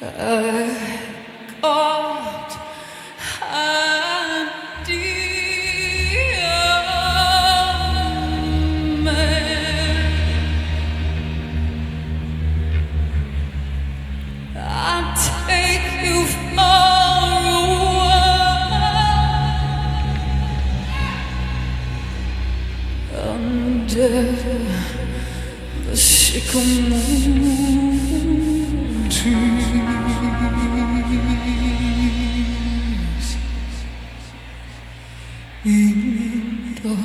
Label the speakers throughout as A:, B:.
A: God, and dear man, I take you far away under the sycamore trees, in the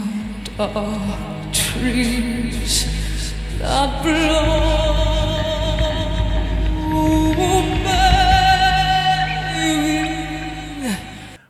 A: dark trees that blow baby.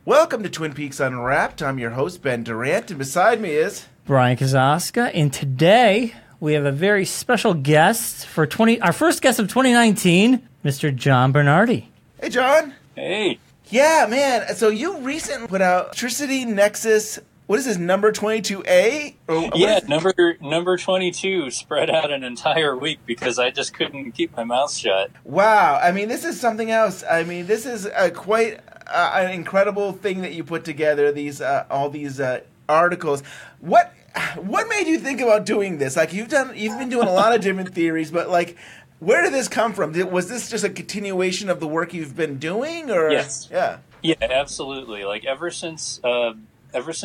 B: Welcome to Twin Peaks Unwrapped. I'm your host, Ben Durant, and beside me is
C: Bryon Kazaska, and today we have a very special guest for our first guest of 2019, Mr. John Bernardy.
B: Hey, John.
D: Hey.
B: Yeah, man. So you recently put out Chrysta Nexus. What is this, number 22A?
D: Yeah, number 22 spread out an entire week because I just couldn't keep my mouth shut.
B: Wow. I mean, this is something else. I mean, this is quite an incredible thing that you put together. All these articles. What made you think about doing this? Like, you've been doing a lot of different theories, but like, where did this come from? Was this just a continuation of the work you've been doing, or?
D: Yes.
B: Yeah.
D: Yeah, absolutely. Like, ever since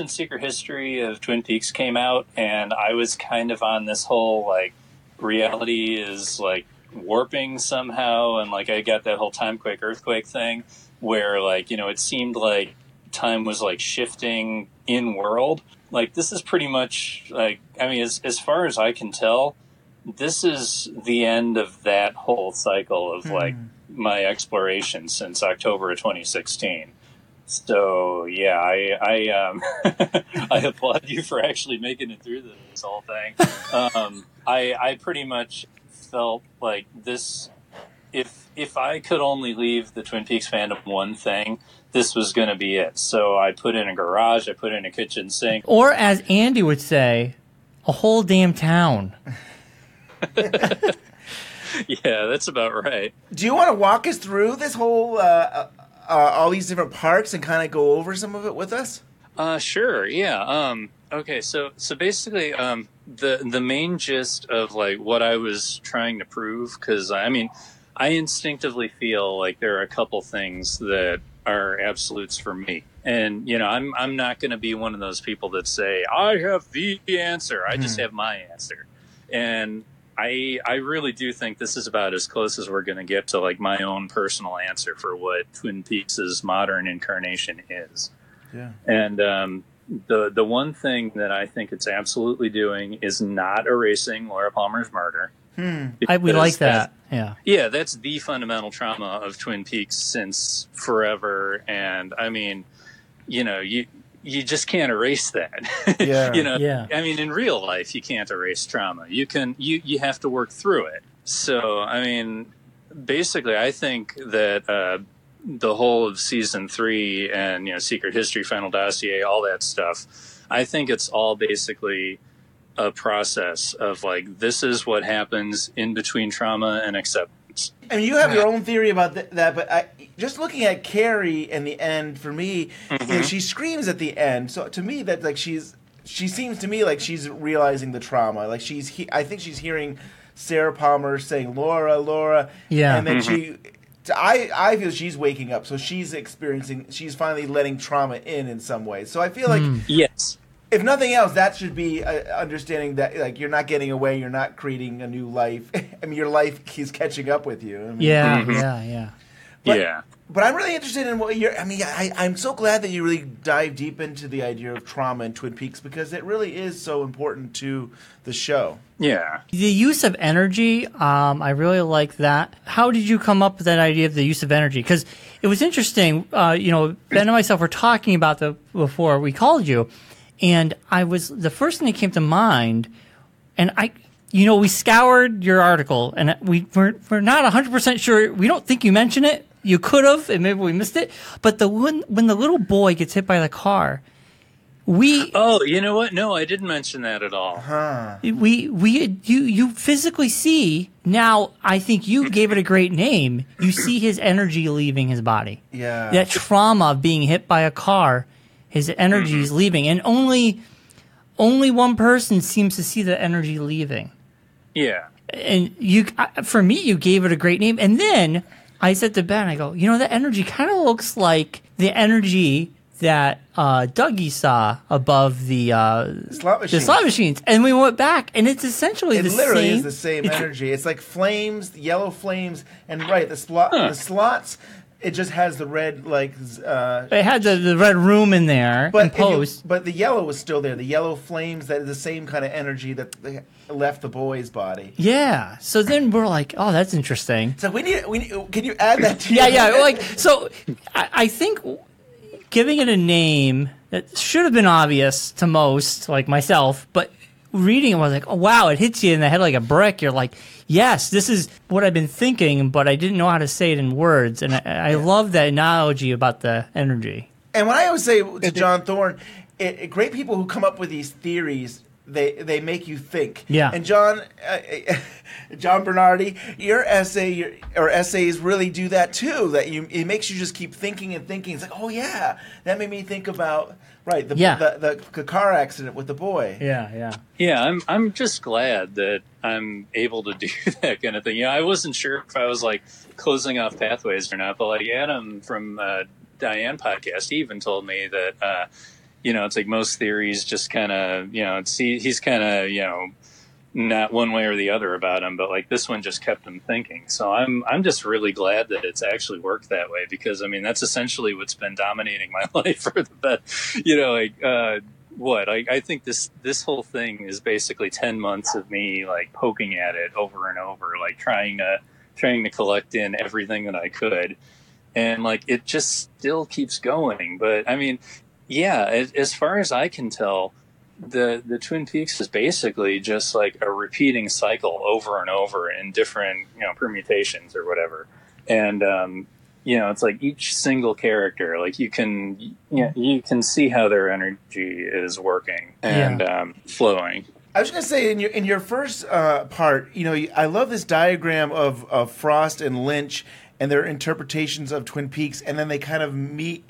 D: Secret History of Twin Peaks came out, and I was kind of on this whole like reality is like warping somehow, and like I got that whole timequake earthquake thing where like, you know, it seemed like time was like shifting in world. Like, this is pretty much like, I mean, as far as I can tell, this is the end of that whole cycle of like my exploration since October of 2016. So yeah, I I applaud you for actually making it through this whole thing. I pretty much felt like this, if I could only leave the Twin Peaks fandom one thing, this was going to be it. So I put in a garage, I put in a kitchen sink.
C: Or as Andy would say, a whole damn town.
D: Yeah, that's about right.
B: Do you want to walk us through this whole, all these different parks and kind of go over some of it with us?
D: Sure, yeah. Okay, so basically, the main gist of like what I was trying to prove, because I mean, I instinctively feel like there are a couple things that are absolutes for me. And, you know, I'm not going to be one of those people that say, I have the answer. I just have my answer. And I really do think this is about as close as we're going to get to like my own personal answer for what Twin Peaks' modern incarnation is.
B: Yeah.
D: And the one thing that I think it's absolutely doing is not erasing Laura Palmer's murder.
C: We like that. Yeah.
D: Yeah, that's the fundamental trauma of Twin Peaks since forever. And I mean, you know, you just can't erase that.
B: Yeah.
D: You know,
C: Yeah.
D: I mean, in real life, you can't erase trauma. You have to work through it. So, I mean, basically, I think that the whole of season 3 and, you know, Secret History, Final Dossier, all that stuff, I think it's all basically a process of like, this is what happens in between trauma and acceptance.
B: I mean, you have your own theory about that, but just looking at Carrie in the end, for me, you know, she screams at the end. So to me, that like she seems to me like she's realizing the trauma. Like I think she's hearing Sarah Palmer saying Laura,
C: Yeah.
B: and then I feel she's waking up. So she's finally letting trauma in some way. So I feel like
D: Yes.
B: if nothing else, that should be understanding that like you're not getting away, you're not creating a new life. I mean, your life is catching up with you. I mean,
C: Yeah.
B: But I'm really interested in what you're. I mean, I'm so glad that you really dive deep into the idea of trauma in Twin Peaks because it really is so important to the show.
D: Yeah.
C: The use of energy, I really like that. How did you come up with that idea of the use of energy? Because it was interesting. You know, Ben and myself were talking about before we called you. And the first thing that came to mind, and we scoured your article, and we're not 100% sure. We don't think you mentioned it. You could have, and maybe we missed it. But when the little boy gets hit by the car,
D: Oh, you know what? No, I didn't mention that at all.
C: You physically see now. I think you gave it a great name. You see his energy leaving his body.
B: Yeah.
C: That trauma of being hit by a car, his energy is leaving, and only one person seems to see the energy leaving.
D: Yeah.
C: And for me, you gave it a great name. And then I said to Ben, I go, the energy kind of looks like the energy that Dougie saw above the slot machines. And we went back, and it's essentially the same.
B: It literally is the same energy. It's like flames, yellow flames, and the slots. It just has the red,
C: it had the red room in there.
B: But the yellow was still there. The yellow flames, that is the same kind of energy that left the boy's body.
C: Yeah. So then we're like, oh, that's interesting.
B: So we need. Can you add that to?
C: Yeah. So I think giving it a name that should have been obvious to most, like myself, but reading it was like, oh wow, it hits you in the head like a brick. You're like, yes, this is what I've been thinking, but I didn't know how to say it in words. And I love that analogy about the energy.
B: And when I always say to John Thorne, great people who come up with these theories, they make you think.
C: Yeah.
B: And John Bernardy, your essays really do that too. It makes you just keep thinking and thinking. It's like, oh yeah, that made me think about the car accident with the boy.
C: Yeah.
D: I'm just glad that I'm able to do that kind of thing. I wasn't sure if I was like closing off pathways or not, but like Adam from Diane podcast, he even told me that it's like most theories just kind of he's kind of not one way or the other about him, but like this one just kept him thinking. So I'm just really glad that it's actually worked that way, because I mean that's essentially what's been dominating my life for the best. I think this whole thing is basically 10 months of me like poking at it over and over, like trying to collect in everything that I could, and like it just still keeps going. But I mean, yeah, as far as I can tell, the Twin Peaks is basically just like a repeating cycle over and over in different permutations or whatever, and it's like each single character, like you can see how their energy is working and flowing.
B: I was going to say in your first part, I love this diagram of Frost and Lynch and their interpretations of Twin Peaks, and then they kind of meet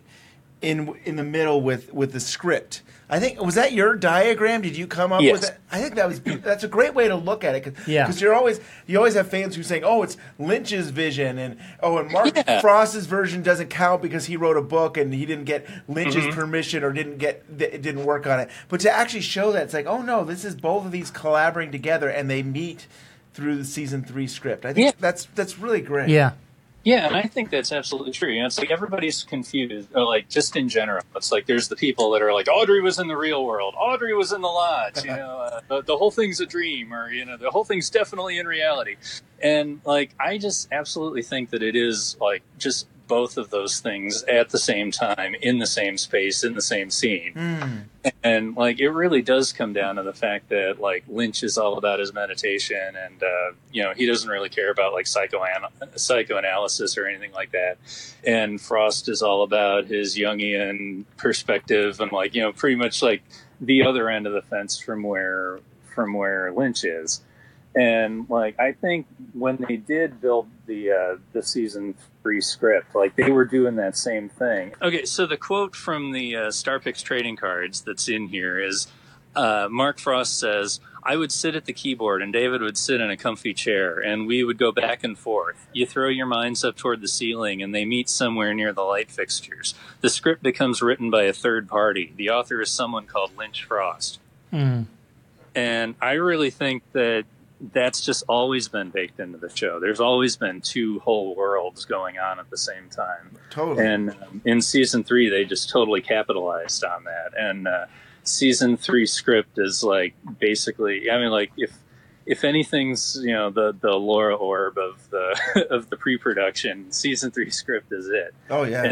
B: in the middle with the script. I think, was that your diagram? Did you come up with it? I think that's a great way to look at it, because you always have fans who are saying, oh, it's Lynch's vision, and Mark Frost's version doesn't count because he wrote a book and he didn't get Lynch's permission or didn't work on it. But to actually show that, it's like, oh no, this is both of these collaborating together and they meet through the season 3 script. I think that's really great.
D: Yeah, and I think that's absolutely true. It's like everybody's confused, or like just in general. It's like there's the people that are like, Audrey was in the real world, Audrey was in the lodge, the whole thing's a dream, or the whole thing's definitely in reality. And like I just absolutely think that it is like just both of those things at the same time, in the same space, in the same scene. And like it really does come down to the fact that like Lynch is all about his meditation, and he doesn't really care about like psychoanalysis or anything like that. And Frost is all about his Jungian perspective, and like pretty much like the other end of the fence from where Lynch is. And like I think when they did build the season 3 script, like they were doing that same thing. Okay, so the quote from the Starpix trading cards that's in here is Mark Frost says, "I would sit at the keyboard and David would sit in a comfy chair and we would go back and forth. You throw your minds up toward the ceiling and they meet somewhere near the light fixtures. The script becomes written by a third party. The author is someone called Lynch Frost." And I really think that that's just always been baked into the show. There's always been 2 whole worlds going on at the same time.
B: Totally.
D: And in season 3, they just totally capitalized on that. And season 3 script is like basically, I mean, like if anything's the Laura Orb of the of the pre-production, season 3 script is it.
B: Oh yeah.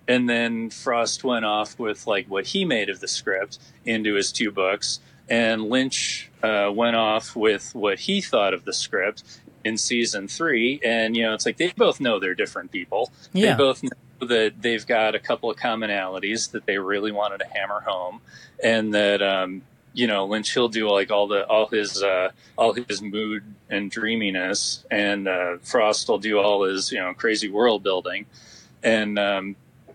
D: And then Frost went off with like what he made of the script into his 2 books. And Lynch went off with what he thought of the script in season 3. And, it's like they both know they're different people. Yeah. They both know that they've got a couple of commonalities that they really wanted to hammer home, and that Lynch, he'll do like all his mood and dreaminess, and Frost will do all his crazy world building, and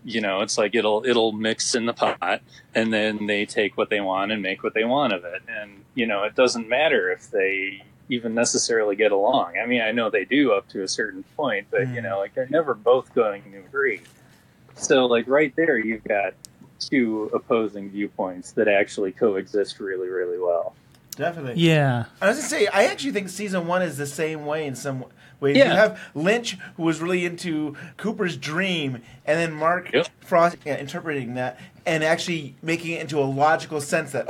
D: it's like it'll mix in the pot, and then they take what they want and make what they want of it, and it doesn't matter if they even necessarily get along. I mean, I know they do up to a certain point, but they're never both going to agree. So like right there, you've got two opposing viewpoints that actually coexist really, really well.
B: Definitely.
C: Yeah.
B: I was going to say, I actually think season 1 is the same way in some ways.
D: Yeah.
B: You have Lynch, who was really into Cooper's dream, and then Mark Frost interpreting that and actually making it into a logical sense that,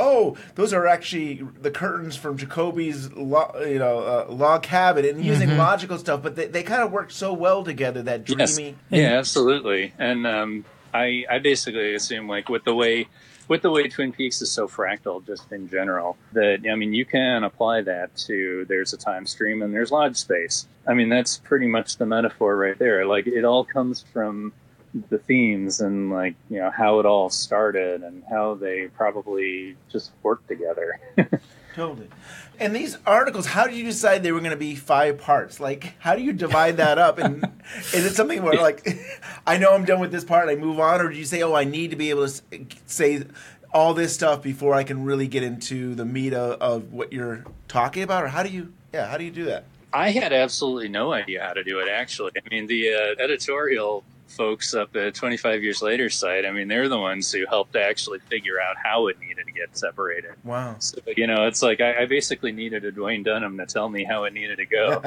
B: those are actually the curtains from Jacoby's log cabin, and using logical stuff, but they kind of work so well together, that dreamy...
D: Yes. Yeah, absolutely. And I basically assume, like, with the way Twin Peaks is so fractal, just in general, that, I mean, you can apply that to there's a time stream and there's lodge space. I mean, that's pretty much the metaphor right there. Like, it all comes from the themes and, like, how it all started and how they probably just worked together.
B: Totally. And these articles, how did you decide they were going to be 5 parts? Like, how do you divide that up? And is it something where, like, I know I'm done with this part, I move on? Or do you say, I need to be able to say all this stuff before I can really get into the meat of what you're talking about? Or how do you do that?
D: I had absolutely no idea how to do it, actually. I mean, the editorial folks up at 25 Years Later site, I mean, they're the ones who helped to actually figure out how it needed to get separated.
B: Wow.
D: So, it's like I basically needed a Dwayne Dunham to tell me how it needed to go.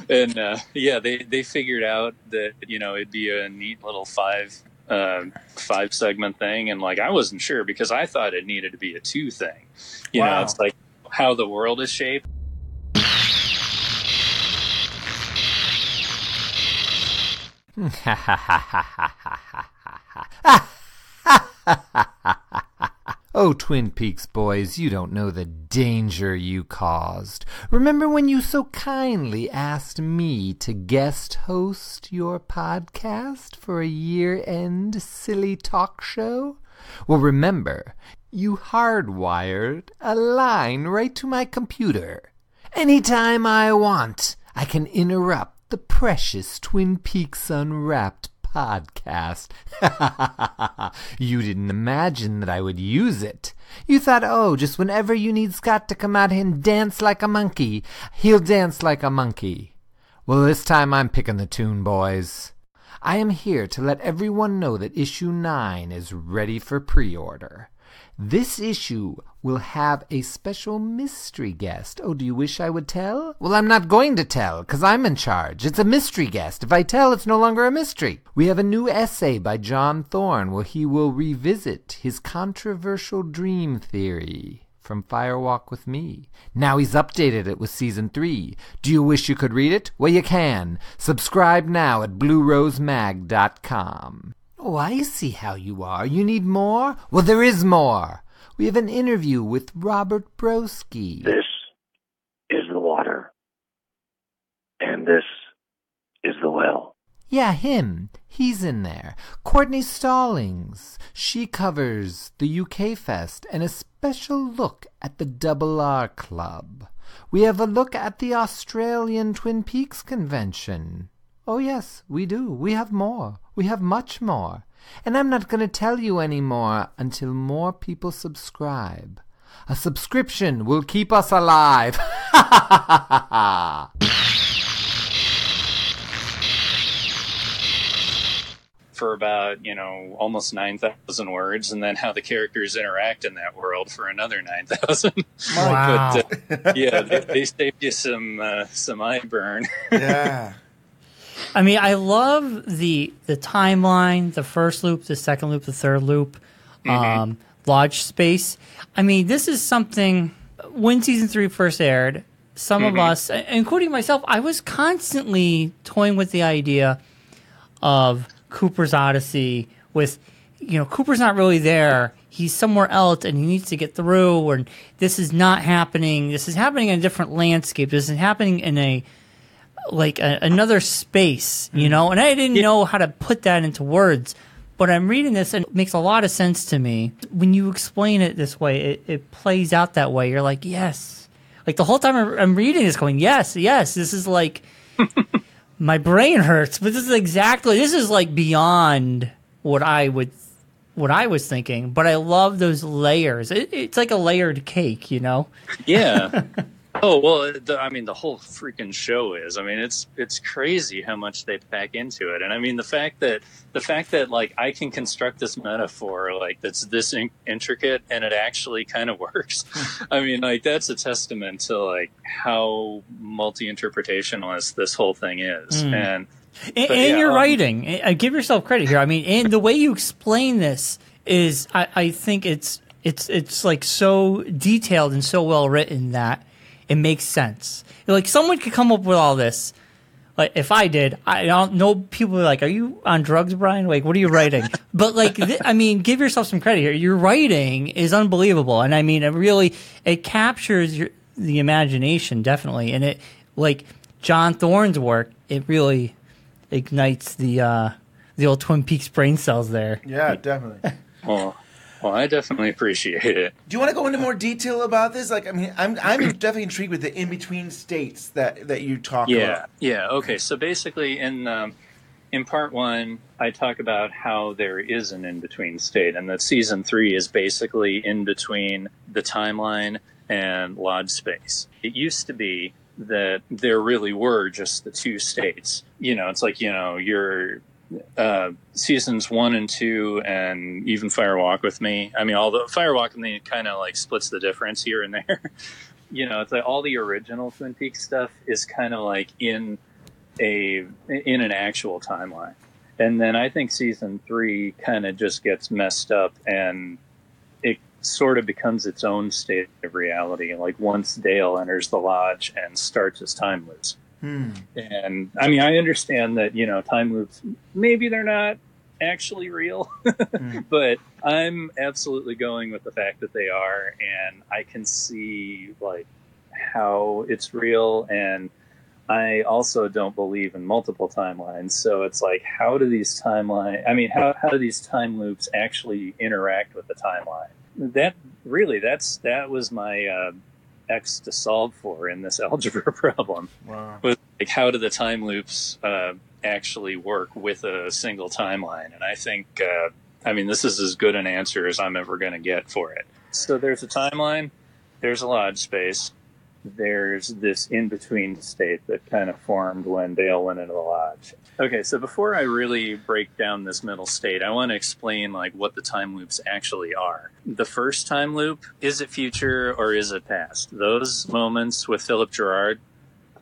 D: And, they figured out that, it'd be a neat little 5-segment thing. And, like, I wasn't sure because I thought it needed to be a 2 thing. It's like how the world is shaped.
E: Oh, Twin Peaks boys, you don't know the danger you caused. Remember when you so kindly asked me to guest host your podcast for a year-end silly talk show? Well, remember, you hardwired a line right to my computer. Anytime I want, I can interrupt the precious Twin Peaks Unwrapped podcast. You didn't imagine that I would use it. You thought, just whenever you need Scott to come out here and dance like a monkey, he'll dance like a monkey. Well, this time I'm picking the tune, boys. I am here to let everyone know that issue 9 is ready for pre-order. This issue will have a special mystery guest. Oh, do you wish I would tell? Well, I'm not going to tell, because I'm in charge. It's a mystery guest. If I tell, it's no longer a mystery. We have a new essay by John Thorne where he will revisit his controversial dream theory from Firewalk with Me. Now he's updated it with Season 3. Do you wish you could read it? Well, you can. Subscribe now at bluerosemag.com. Oh, I see how you are. You need more? Well, there is more. We have an interview with Robert Broski.
F: This is the water. And this is the well.
E: Yeah, him. He's in there. Courtney Stallings. She covers the UK Fest and a special look at the Double R Club. We have a look at the Australian Twin Peaks Convention. Oh, yes, we do. We have more. We have much more. And I'm not going to tell you any more until more people subscribe. A subscription will keep us alive.
D: For about, almost 9,000 words, and then how the characters interact in that world for another 9,000.
C: Wow.
D: But, they saved you some eye burn.
B: Yeah.
C: I mean, I love the timeline, the first loop, the second loop, the third loop, lodge space. I mean, this is something, when Season 3 first aired, some of us, including myself, I was constantly toying with the idea of Cooper's Odyssey with, Cooper's not really there. He's somewhere else and he needs to get through, or this is not happening. This is happening in a different landscape. This is happening in a another space, you know? And I didn't know how to put that into words, but I'm reading this and it makes a lot of sense to me. When you explain it this way, it plays out that way. You're like, yes. Like the whole time I'm reading this going, yes, this is like, my brain hurts, but this is like beyond what I was thinking. But I love those layers. It's like a layered cake, you know?
D: Yeah. Oh, well, the whole freaking show is. I mean, it's crazy how much they pack into it. And I mean, the fact that like I can construct this metaphor like that's this intricate and it actually kind of works. I mean, like that's a testament to like how multi-interpretationalist this whole thing is. And
C: your writing, give yourself credit here. I mean, and the way you explain this is, I think it's like so detailed and so well written that it makes sense. Like someone could come up with all this. Like if I did, I don't know. People are like, "Are you on drugs, Bryon? Like, what are you writing?" But like, I mean, give yourself some credit here. Your writing is unbelievable, and I mean, it captures the imagination definitely, and it like John Thorne's work. It really ignites the old Twin Peaks brain cells there.
B: Yeah, definitely.
D: Well, I definitely appreciate it.
B: Do you want to go into more detail about this? Like, I mean, I'm definitely intrigued with the in-between states that you talk about.
D: Yeah. Okay. So basically, in part one, I talk about how there is an in-between state, and that season 3 is basically in between the timeline and lodge space. It used to be that there really were just the two states. You know, it's like, you know, you're seasons 1 and 2 and even Fire Walk with Me. I mean, although Fire Walk with Me kind of like splits the difference here and there. You know, it's like all the original Twin Peaks stuff is kind of like in an actual timeline. And then I think season 3 kind of just gets messed up and it sort of becomes its own state of reality. Like once Dale enters the lodge and starts his time loops. And I mean, I understand that, you know, time loops, maybe they're not actually real, but I'm absolutely going with the fact that they are. And I can see like how it's real. And I also don't believe in multiple timelines. So it's like, how do these how do these time loops actually interact with the timeline? That was my, X to solve for in this algebra problem.
B: Wow.
D: Was like, how do the time loops actually work with a single timeline? And I think, this is as good an answer as I'm ever going to get for it. So there's a timeline, there's a lodge space, there's this in-between state that kind of formed when Dale went into the lodge. Okay, so before I really break down this middle state, I want to explain like what the time loops actually are. The first time loop, is it future or is it past? Those moments with Philip Gerard,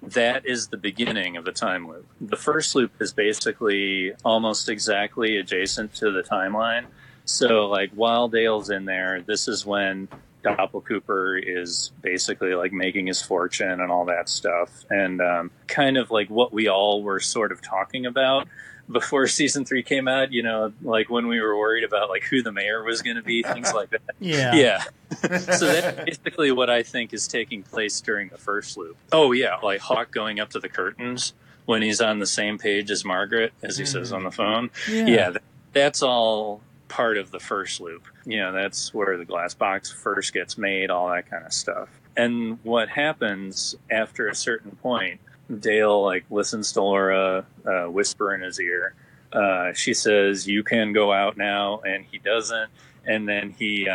D: that is the beginning of the time loop. The first loop is basically almost exactly adjacent to the timeline. So like while Dale's in there, this is when Doppel Cooper is basically like making his fortune and all that stuff. And kind of like what we all were sort of talking about before season 3 came out, you know, like when we were worried about like who the mayor was going to be, things like that. Yeah. So that's basically what I think is taking place during the first loop. Oh yeah. Like Hawk going up to the curtains when he's on the same page as Margaret, as he says on the phone. Yeah. That's all part of the first loop. You know, that's where the glass box first gets made, all that kind of stuff. And what happens after a certain point, Dale like listens to Laura whisper in his ear. She says, "You can go out now," and he doesn't. And then he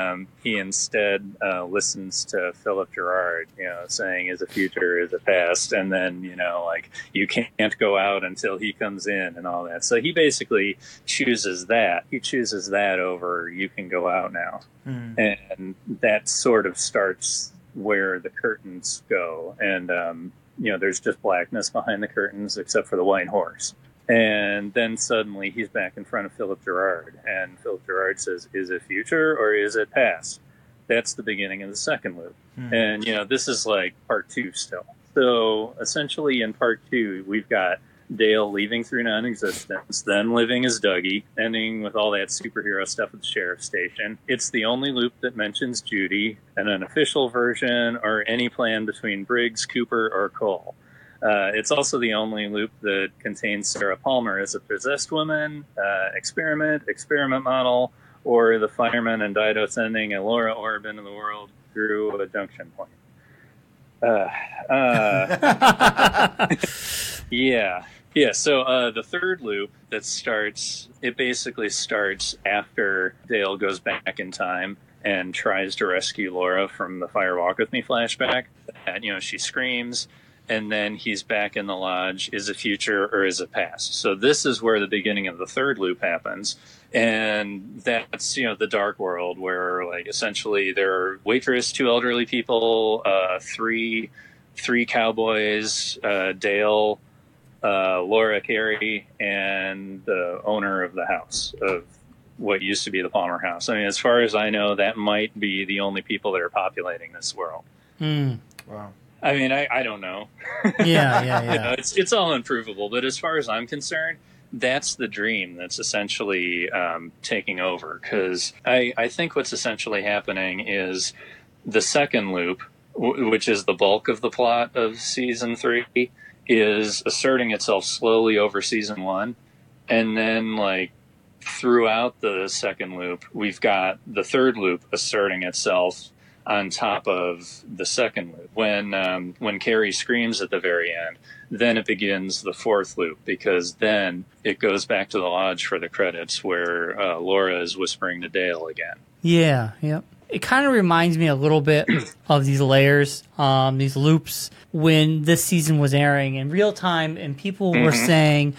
D: instead listens to Philip Gerard, you know, saying, "Is it future? Is it past?" And then, you know, like, you can't go out until he comes in and all that. So he basically chooses that. He chooses that over "you can go out now." And that sort of starts where the curtains go. And, you know, there's just blackness behind the curtains except for the white horse. And then suddenly he's back in front of Philip Gerard, and Philip Gerard says, "Is it future or is it past?" That's the beginning of the second loop. And, you know, this is like part 2 still. So essentially in part 2, we've got Dale leaving through non-existence, then living as Dougie, ending with all that superhero stuff at the sheriff's station. It's the only loop that mentions Judy, and an official version or any plan between Briggs, Cooper, or Cole. It's also the only loop that contains Sarah Palmer as a possessed woman, experiment model, or the fireman and Dido sending a Laura orb into the world through a junction point. Yeah. So the third loop it basically starts after Dale goes back in time and tries to rescue Laura from the Fire Walk With Me flashback. And, she screams, and then he's back in the lodge. Is it future or is it past? So this is where the beginning of the third loop happens. And that's, the dark world where, like, essentially there are waitress, 2 elderly people, three cowboys, Dale, Laura Carey, and the owner of the house, of what used to be the Palmer house. I mean, as far as I know, that might be the only people that are populating this world.
B: Wow.
D: I mean, I don't know.
C: Yeah.
D: It's all improvable, but as far as I'm concerned, that's the dream that's essentially taking over. Because I think what's essentially happening is the second loop, which is the bulk of the plot of season 3, is asserting itself slowly over season 1. And then, like, throughout the second loop, we've got the third loop asserting itself on top of the second loop. When Carrie screams at the very end, then it begins the fourth loop, because then it goes back to the lodge for the credits where Laura is whispering to Dale again.
C: Yeah. It kind of reminds me a little bit of these layers, these loops, when this season was airing in real time, and people were saying,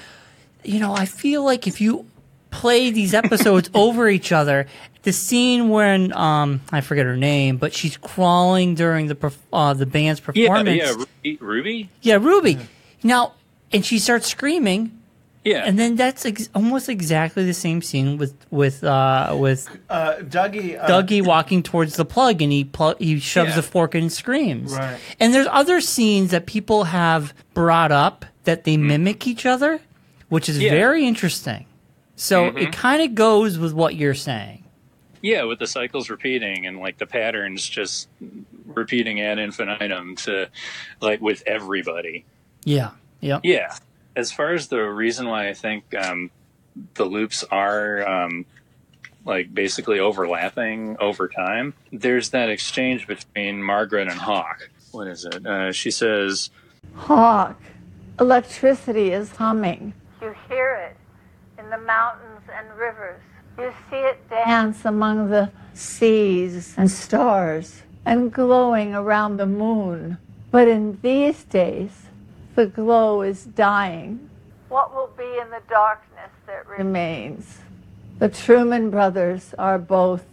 C: I feel like if you play these episodes over each other, the scene when I forget her name, but she's crawling during the band's performance.
D: Yeah, Ruby.
C: Yeah, Ruby. Now, and she starts screaming.
D: Yeah,
C: and then that's almost exactly the same scene with Dougie walking towards the plug, and he shoves the fork in and screams.
B: Right.
C: And there's other scenes that people have brought up that they mimic each other, which is very interesting. So it kind of goes with what you're saying.
D: Yeah, with the cycles repeating and, like, the patterns just repeating ad infinitum to, like, with everybody.
C: Yeah. Yep.
D: Yeah. As far as the reason why I think the loops are like basically overlapping over time, there's that exchange between Margaret and Hawk. What is it? She says,
G: "Hawk, electricity is humming. You hear it in the mountains and rivers. You see it dance among the seas and stars and glowing around the moon. But in these days, the glow is dying. What will be in the darkness that remains? The Truman brothers are both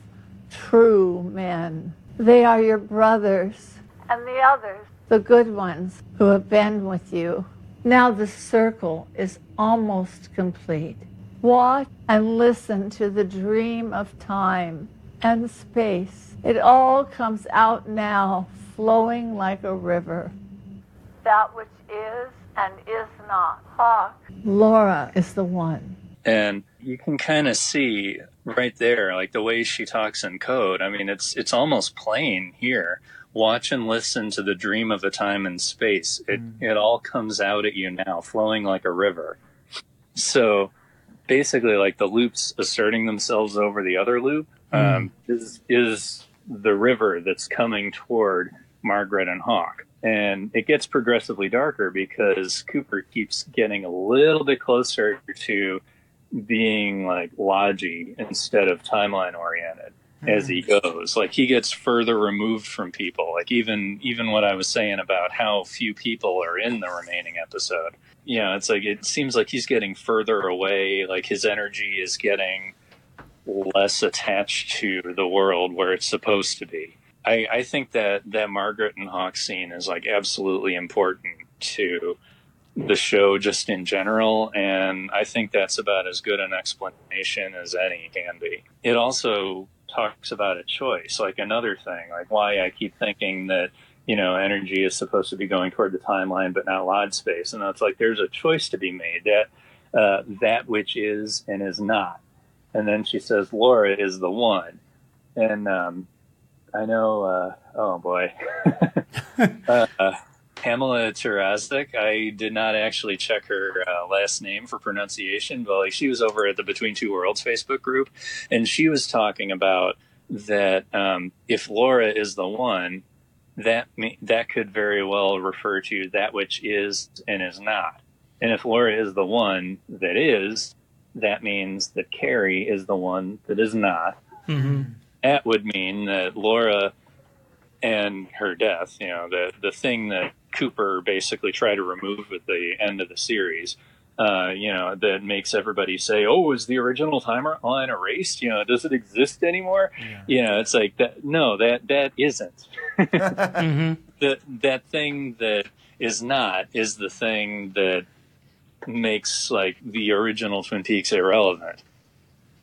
G: true men. They are your brothers, and the others, the good ones who have been with you. Now the circle is almost complete. Watch and listen to the dream of time and space. It all comes out now, flowing like a river. That which is and is not. Hawk. Laura is the one."
D: and you can kind of see right there, like the way she talks in code. I mean, it's almost plain here. Watch and listen to the dream of a time and space. It all comes out at you now, flowing like a river. So basically, like the loops asserting themselves over the other loop is the river that's coming toward Margaret and Hawk. And it gets progressively darker because Cooper keeps getting a little bit closer to being like lodgy instead of timeline oriented as he goes. Like he gets further removed from people. Like even what I was saying about how few people are in the remaining episode. You know, it's like it seems like he's getting further away. Like his energy is getting less attached to the world where it's supposed to be. I think that Margaret and Hawk scene is like absolutely important to the show just in general, and I think that's about as good an explanation as any can be. It also talks about a choice, like another thing, like why I keep thinking that, you know, energy is supposed to be going toward the timeline but not lodge space, and it's like there's a choice to be made, that which is and is not. And then she says Laura is the one, and I know, oh boy. Pamela Tarazik. I did not actually check her last name for pronunciation, but like she was over at the Between Two Worlds Facebook group, and she was talking about that if Laura is the one, that could very well refer to that which is and is not. And if Laura is the one that is, that means that Carrie is the one that is not.
C: Mm-hmm.
D: That would mean that Laura and her death, you know, the thing that Cooper basically tried to remove at the end of the series, you know, that makes everybody say, oh, is the original timeline erased? You know, does it exist anymore? Yeah. You know, it's like, that. No, that isn't.
C: Mm-hmm.
D: That thing that is not is the thing that makes, like, the original Twin Peaks irrelevant.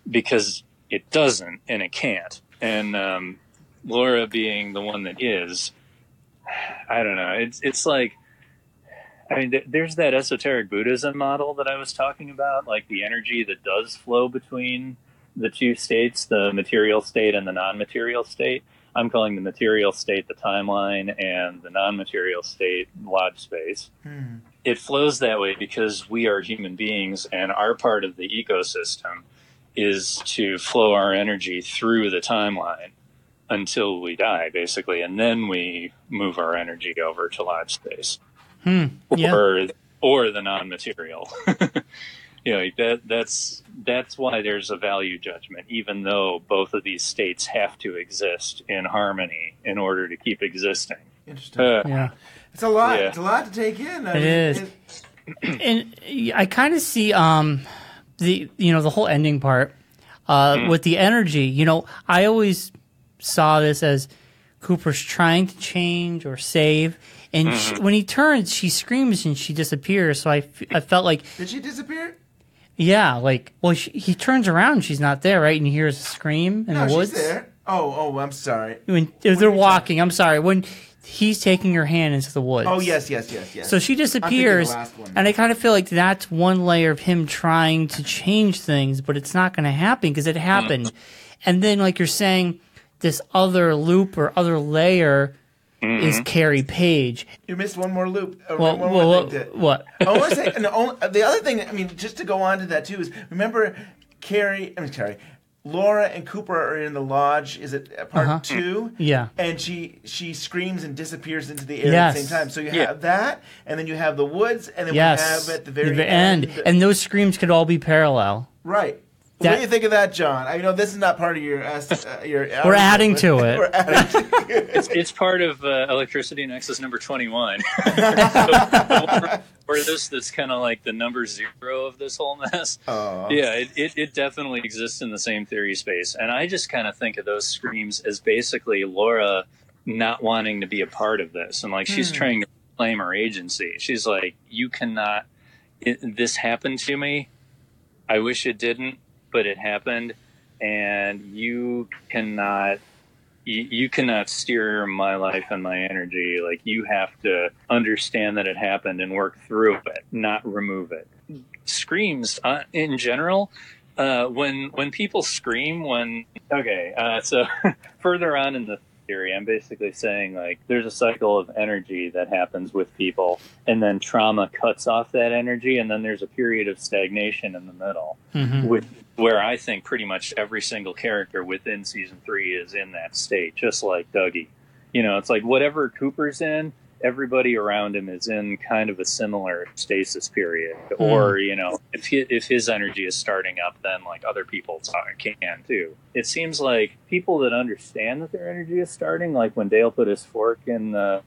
D: Because it doesn't, and it can't. And Laura being the one that is, I don't know. It's like, I mean, there's that esoteric Buddhism model that I was talking about, like the energy that does flow between the two states, the material state and the non-material state. I'm calling the material state the timeline and the non-material state lodge space. It flows that way because we are human beings, and our part of the ecosystem is to flow our energy through the timeline until we die, basically, and then we move our energy over to lodge space.
C: Yeah.
D: Or the non-material. You know, that's why there's a value judgment, even though both of these states have to exist in harmony in order to keep existing.
B: Interesting.
C: Yeah.
B: It's a lot.
D: Yeah.
B: It's a lot to take in.
C: It is. And I kind of see the whole ending part with the energy. You know, I always saw this as Cooper's trying to change or save, and when he turns, she screams and she disappears. So I felt like,
B: did she disappear?
C: Yeah, like, well, he turns around, and she's not there, right? And he hears a scream in the woods.
B: She's there. Oh, I'm sorry.
C: When they're walking, I'm sorry. When he's taking her hand into the woods.
B: Oh, yes.
C: So she disappears, and I kind of feel like that's one layer of him trying to change things, but it's not going to happen because it happened. And then, like you're saying, this other loop or other layer is Carrie Page.
B: You missed one more loop.
C: What?
B: I want to say, the other thing, I mean, just to go on to that, too, is remember Laura and Cooper are in the lodge. Is it part 2?
C: Yeah.
B: And she screams and disappears into the air at the same time. So you have that, and then you have the woods, and then we have at the very end.
C: And those screams could all be parallel.
B: Right. What do you think of that, John? I know this is not part of your.
C: We're adding to it.
B: We're adding to it.
D: It's part of Electricity Nexus number 21. Or this that's kind of like the number 0 of this whole mess. Yeah, it definitely exists in the same theory space. And I just kind of think of those screams as basically Laura not wanting to be a part of this. And like she's trying to claim her agency. She's like, you cannot, this happened to me. I wish it didn't, but it happened. And you cannot steer my life and my energy. Like, you have to understand that it happened and work through it, not remove it. Screams, in general, when people scream, so further on in the theory, I'm basically saying, like, there's a cycle of energy that happens with people, and then trauma cuts off that energy, and then there's a period of stagnation in the middle, where I think pretty much every single character within season 3 is in that state, just like Dougie. You know, it's like whatever Cooper's in, everybody around him is in kind of a similar stasis period. Or, you know, if his energy is starting up, then like other people can too. It seems like people that understand that their energy is starting, like when Dale put his fork in the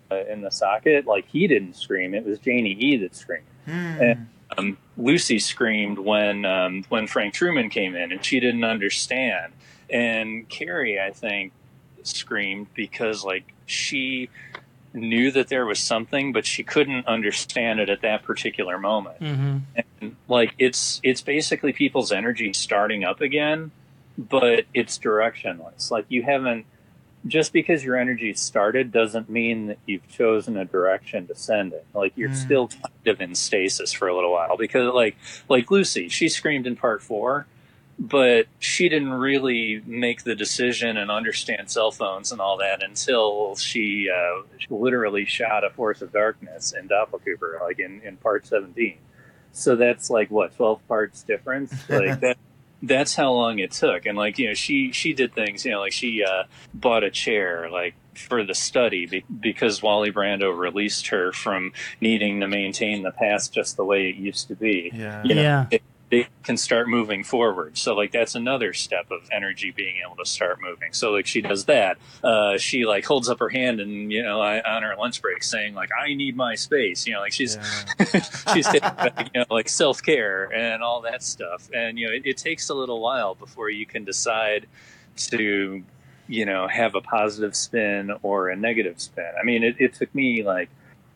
D: socket, like he didn't scream. It was Janie E that screamed. And Lucy screamed when Frank Truman came in, and she didn't understand. And Carrie, I think, screamed because like she knew that there was something, but she couldn't understand it at that particular moment. And like it's basically people's energy starting up again, but it's directionless. Like, you haven't, just because your energy started doesn't mean that you've chosen a direction to send it. Like, you're still kind of in stasis for a little while, because like Lucy, she screamed in part 4, but she didn't really make the decision and understand cell phones and all that until she literally shot a Force of Darkness in Doppelcooper, like in part 17. So that's like, what, 12 parts difference? Like that's how long it took. And like, she did things, like she bought a chair, like, for the study because Wally Brando released her from needing to maintain the past just the way it used to be.
C: Yeah.
D: They can start moving forward. So like that's another step of energy being able to start moving. So like she does that. She like holds up her hand and on her lunch break saying like I need my space. Like she's she's taking like self-care and all that stuff. And it takes a little while before you can decide to have a positive spin or a negative spin. I mean, it took me like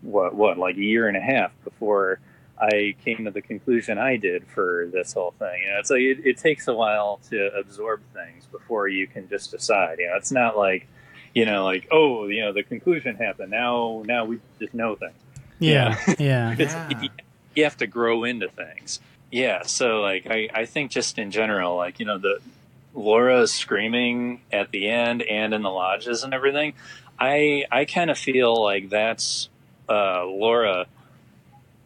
D: like a year and a half before I came to the conclusion I did for this whole thing. It's like it takes a while to absorb things before you can just decide. It's not like, the conclusion happened. Now we just know things. You have to grow into things. Yeah. So like I think just in general, like the Laura screaming at the end and in the lodges and everything, I kind of feel like that's Laura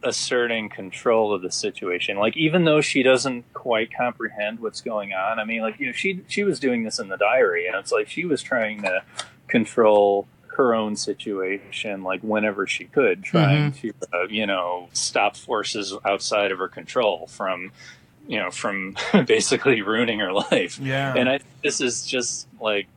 D: asserting control of the situation. Like, even though she doesn't quite comprehend what's going on, I mean, like, she was doing this in the diary, and it's like she was trying to control her own situation, like, whenever she could, trying to, stop forces outside of her control from basically ruining her life. Yeah. And this is just, like,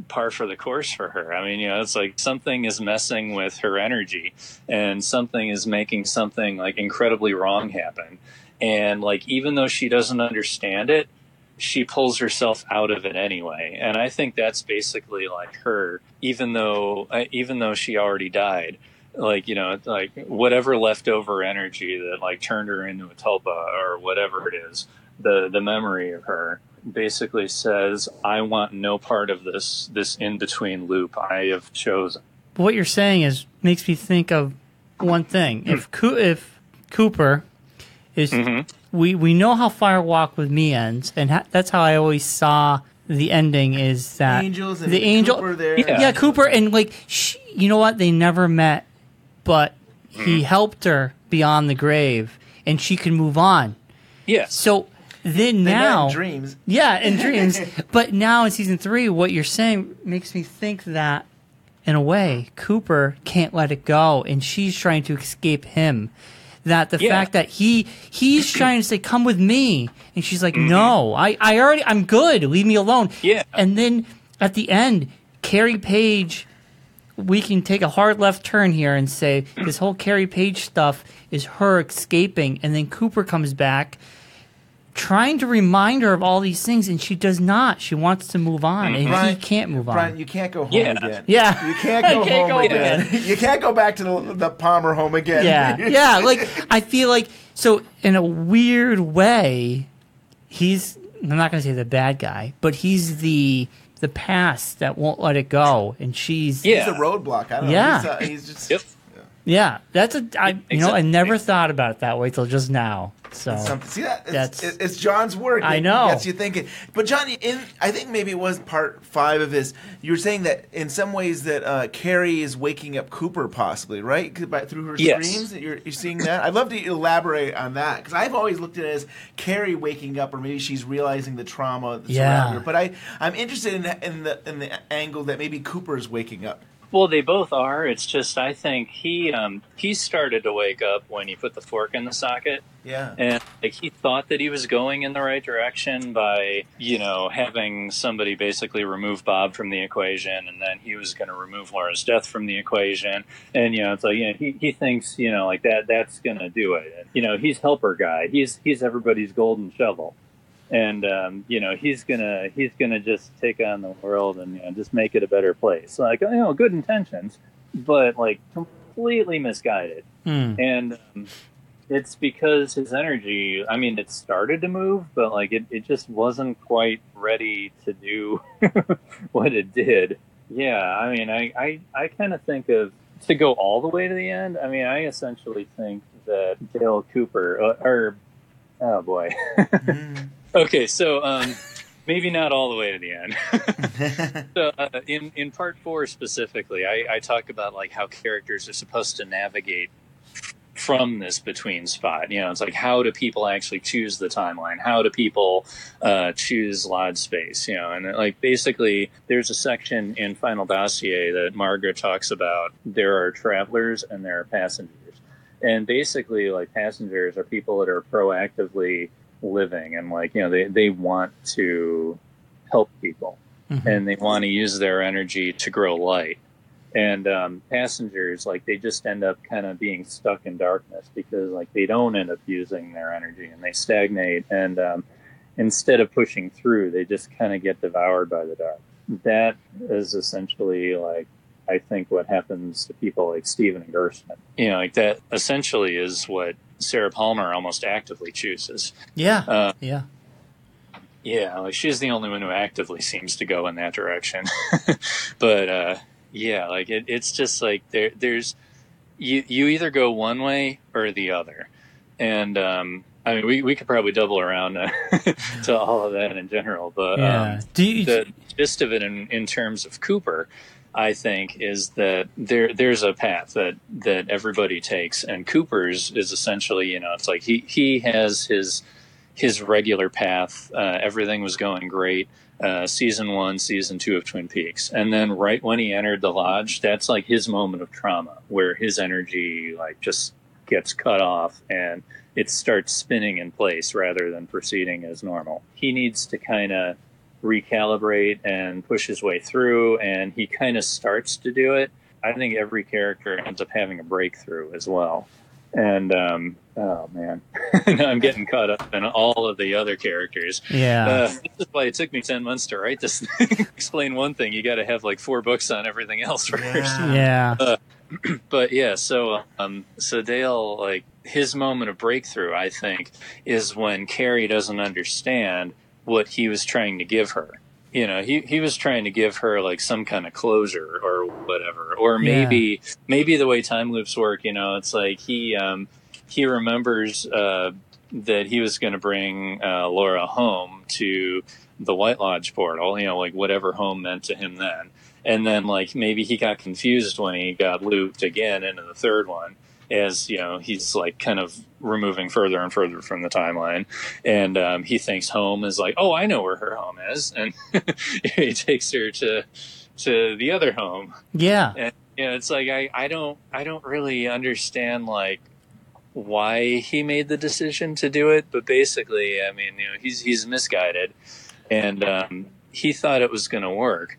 D: par for the course for her. I mean, it's like something is messing with her energy and something is making something like incredibly wrong happen. And like, even though she doesn't understand it, she pulls herself out of it anyway. And I think that's basically like her, even though she already died, like, like whatever leftover energy that like turned her into a tulpa or whatever it is, the memory of her basically says, I want no part of this in-between loop I have chosen.
C: What you're saying makes me think of one thing. If Cooper is, we know how Firewalk with Me ends, and that's how I always saw the ending, is that
B: Angels and
C: the angel,
B: Cooper there.
C: Yeah, Cooper, and like, you know what? They never met, but he helped her beyond the grave, and she could move on.
D: Yeah.
C: So then now,
B: in dreams.
C: Yeah, in dreams. But now in season 3, what you're saying makes me think that, in a way, Cooper can't let it go, and she's trying to escape him. That the fact that he's trying to say, "Come with me," and she's like, "No, I'm good. Leave me alone."
D: Yeah.
C: And then at the end, Carrie Page, we can take a hard left turn here and say this whole Carrie Page stuff is her escaping, and then Cooper comes back, trying to remind her of all these things, and she does not. She wants to move on, and he can't move on.
B: Bryon, you can't go home again.
C: Yeah.
B: You can't go home again. You can't go back to the Palmer home again.
C: Yeah. Yeah. Like, I feel like, so in a weird way, I'm not going to say the bad guy, but he's the past that won't let it go, and he's
B: a roadblock. I don't know. He's just...
D: Yep.
C: Yeah. I never thought about it that way till just now. So
B: see that it's John's work.
C: I know.
B: Gets you thinking. But John, I think maybe it was part 5 of his. You were saying that in some ways that Carrie is waking up Cooper, possibly, right? Through her screams. You're seeing that. I'd love to elaborate on that, because I've always looked at it as Carrie waking up, or maybe she's realizing the trauma that's around her. But I'm interested in the angle that maybe Cooper is waking up.
D: Well, they both are. It's just, I think he started to wake up when he put the fork in the socket.
B: Yeah.
D: And like, he thought that he was going in the right direction by, having somebody basically remove Bob from the equation, and then he was going to remove Laura's death from the equation. And, it's like, he thinks, like that's going to do it. And, he's helper guy. He's everybody's golden shovel. And he's gonna just take on the world and just make it a better place. Like, good intentions, but like completely misguided. And it's because his energy, I mean, it started to move, but like it just wasn't quite ready to do what it did. Yeah, I mean, I kind of think of, to go all the way to the end, I mean, I essentially think that Dale Cooper, oh boy. Okay, so maybe not all the way to the end. So in part 4 specifically, I talk about like how characters are supposed to navigate from this between spot. You know, it's like, how do people actually choose the timeline? How do people choose lodge space? You know, and like basically there's a section in Final Dossier that Margaret talks about. There are travelers and there are passengers. And basically, like, passengers are people that are proactively living and, like, you know, they want to help people. Mm-hmm. And they want to use their energy to grow light. And passengers, like, they just end up kind of being stuck in darkness because, like, they don't end up using their energy and they stagnate. And instead of pushing through, they just kind of get devoured by the dark. That is essentially, like, I think what happens to people like Stephen and Gerstmann. You know, like that essentially is what Sarah Palmer almost actively chooses.
C: Yeah.
D: Yeah, like she's the only one who actively seems to go in that direction. But yeah, like it's just like there's you either go one way or the other. And I mean, we could probably double around to all of that in general. But the gist of it in terms of Cooper, I think, is that there's a path that everybody takes, and Cooper's is essentially, you know, it's like he has his regular path. Everything was going great. Season 1, season 2 of Twin Peaks, and then right when he entered the lodge, that's like his moment of trauma, where his energy like just gets cut off and it starts spinning in place rather than proceeding as normal. He needs to kind of recalibrate and push his way through, and he kind of starts to do it. I think every character ends up having a breakthrough as well. And oh man, I'm getting caught up in all of the other characters.
C: Yeah,
D: this is why it took me 10 months to write this thing. Explain one thing, you got to have like 4 books on everything else first.
C: Yeah.
D: But yeah, so Dale, like, his moment of breakthrough, I think, is when Carrie doesn't understand what he was trying to give her. You know, he was trying to give her like some kind of closure or whatever, or maybe the way time loops work. You know, it's like he remembers that he was going to bring Laura home to the White Lodge portal. You know, like whatever home meant to him then, and then like maybe he got confused when he got looped again into the third one. As you know, he's like kind of removing further and further from the timeline, and he thinks home is like, oh, I know where her home is, and he takes her to the other home.
C: Yeah,
D: and you know, it's like I don't really understand like why he made the decision to do it, but basically, I mean, you know, he's misguided, and he thought it was going to work,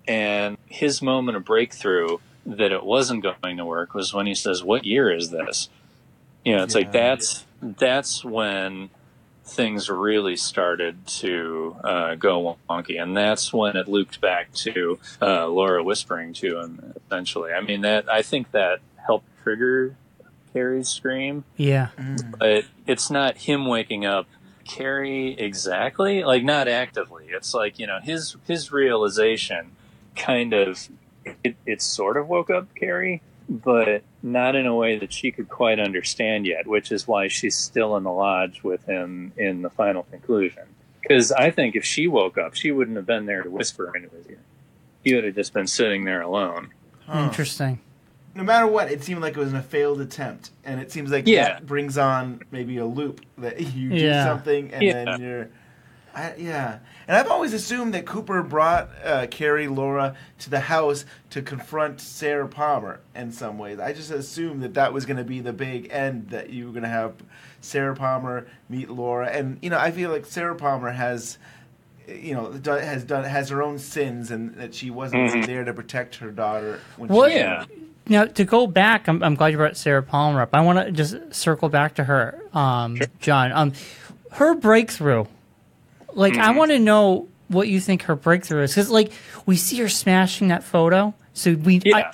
D: and his moment of breakthrough that it wasn't going to work was when he says, "What year is this?" You know, it's like that's when things really started to go wonky, and that's when it looped back to Laura whispering to him. Essentially, I mean, I think that helped trigger Carrie's scream.
C: Yeah,
D: but it's not him waking up Carrie exactly, like not actively. It's like, you know, his realization kind of. It sort of woke up Carrie, but not in a way that she could quite understand yet, which is why she's still in the lodge with him in the final conclusion. Because I think if she woke up, she wouldn't have been there to whisper into his ear. He would have just been sitting there alone.
C: Interesting.
B: No matter what, it seemed like it was a failed attempt, and it seems like that brings on maybe a loop that you do something and then you're... And I've always assumed that Cooper brought Carrie, Laura to the house to confront Sarah Palmer in some ways. I just assumed that was going to be the big end, that you were going to have Sarah Palmer meet Laura. And, you know, I feel like Sarah Palmer has, you know, has her own sins, and that she wasn't there to protect her daughter.
C: Now, to go back, I'm glad you brought Sarah Palmer up. I want to just circle back to her, John. Her breakthrough. Like, I want to know what you think her breakthrough is. Because, like, we see her smashing that photo. So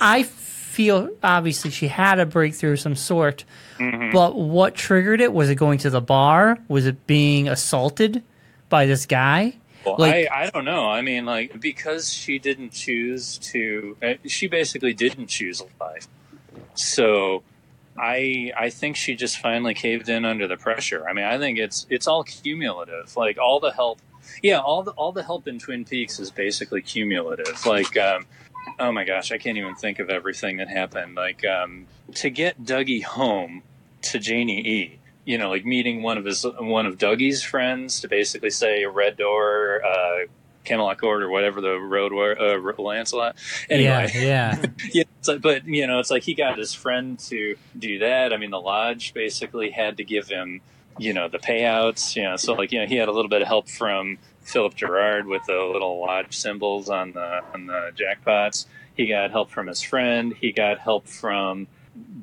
C: I feel, obviously, she had a breakthrough of some sort. Mm-hmm. But what triggered it? Was it going to the bar? Was it being assaulted by this guy?
D: Well, like, I don't know. I mean, like, because she didn't choose to... she basically didn't choose life. So... I think she just finally caved in under the pressure. I mean, I think it's all cumulative. Like all the help, all the help in Twin Peaks is basically cumulative. Like, oh my gosh, I can't even think of everything that happened. Like, to get Dougie home to Janie E. You know, like meeting one of Dougie's friends to basically say Red Door, Camelot Court, or whatever the road were, Lancelot. Anyway,
C: yeah.
D: But it's like he got his friend to do that. I mean, the lodge basically had to give him, the payouts. So like he had a little bit of help from Philip Gerard with the little lodge symbols on the jackpots. He got help from his friend. He got help from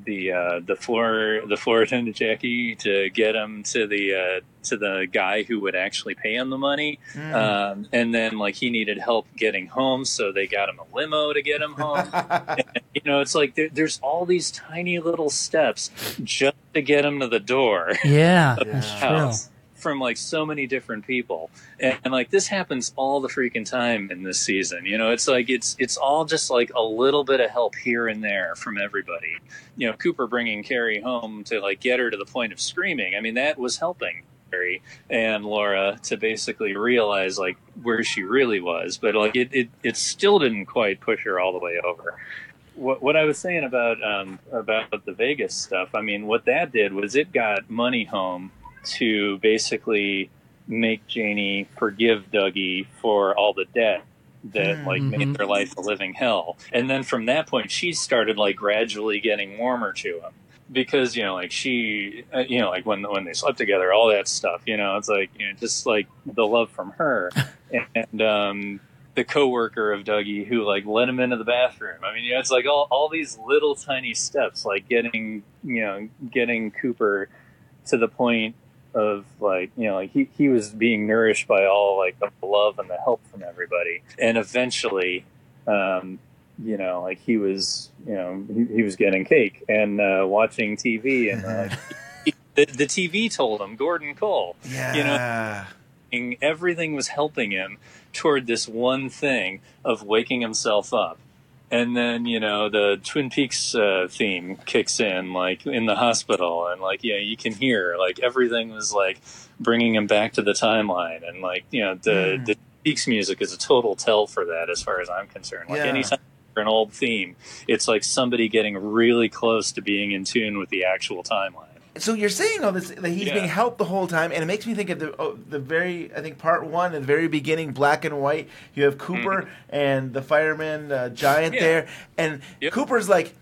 D: the floor attendant Jackie to get him to the guy who would actually pay him the money, and then like he needed help getting home, so they got him a limo to get him home. And, it's like there's all these tiny little steps just to get him to the door.
C: Yeah,
D: of
C: that's
D: the house.
C: true.
D: From like so many different people, and like this happens all the freaking time in this season. It's like it's all just like a little bit of help here and there from everybody. Cooper bringing Carrie home to like get her to the point of screaming. I mean, that was helping Carrie and Laura to basically realize like where she really was, but like it still didn't quite push her all the way over. What I was saying about the Vegas stuff, I mean, what that did was it got money home to basically make Janie forgive Dougie for all the debt that made their life a living hell. And then from that point, she started like gradually getting warmer to him because, like she, like when they slept together, all that stuff, it's like, just like the love from her and, the coworker of Dougie who like let him into the bathroom. I mean, it's like all these little tiny steps, like getting Cooper to the point of like like he was being nourished by all like the love and the help from everybody, and eventually like he was he was getting cake and watching TV, and the TV told him Gordon Cole, everything was helping him toward this one thing of waking himself up. And then, the Twin Peaks theme kicks in, like, in the hospital. And, like, you can hear, like, everything was, like, bringing him back to the timeline. And, like, the Peaks music is a total tell for that as far as I'm concerned. Like, anytime you hear an old theme, it's like somebody getting really close to being in tune with the actual timeline.
B: So you're saying all this, that he's being helped the whole time, and it makes me think of the very, I think part one, at the very beginning, black and white. You have Cooper and the fireman giant there, and Cooper's like,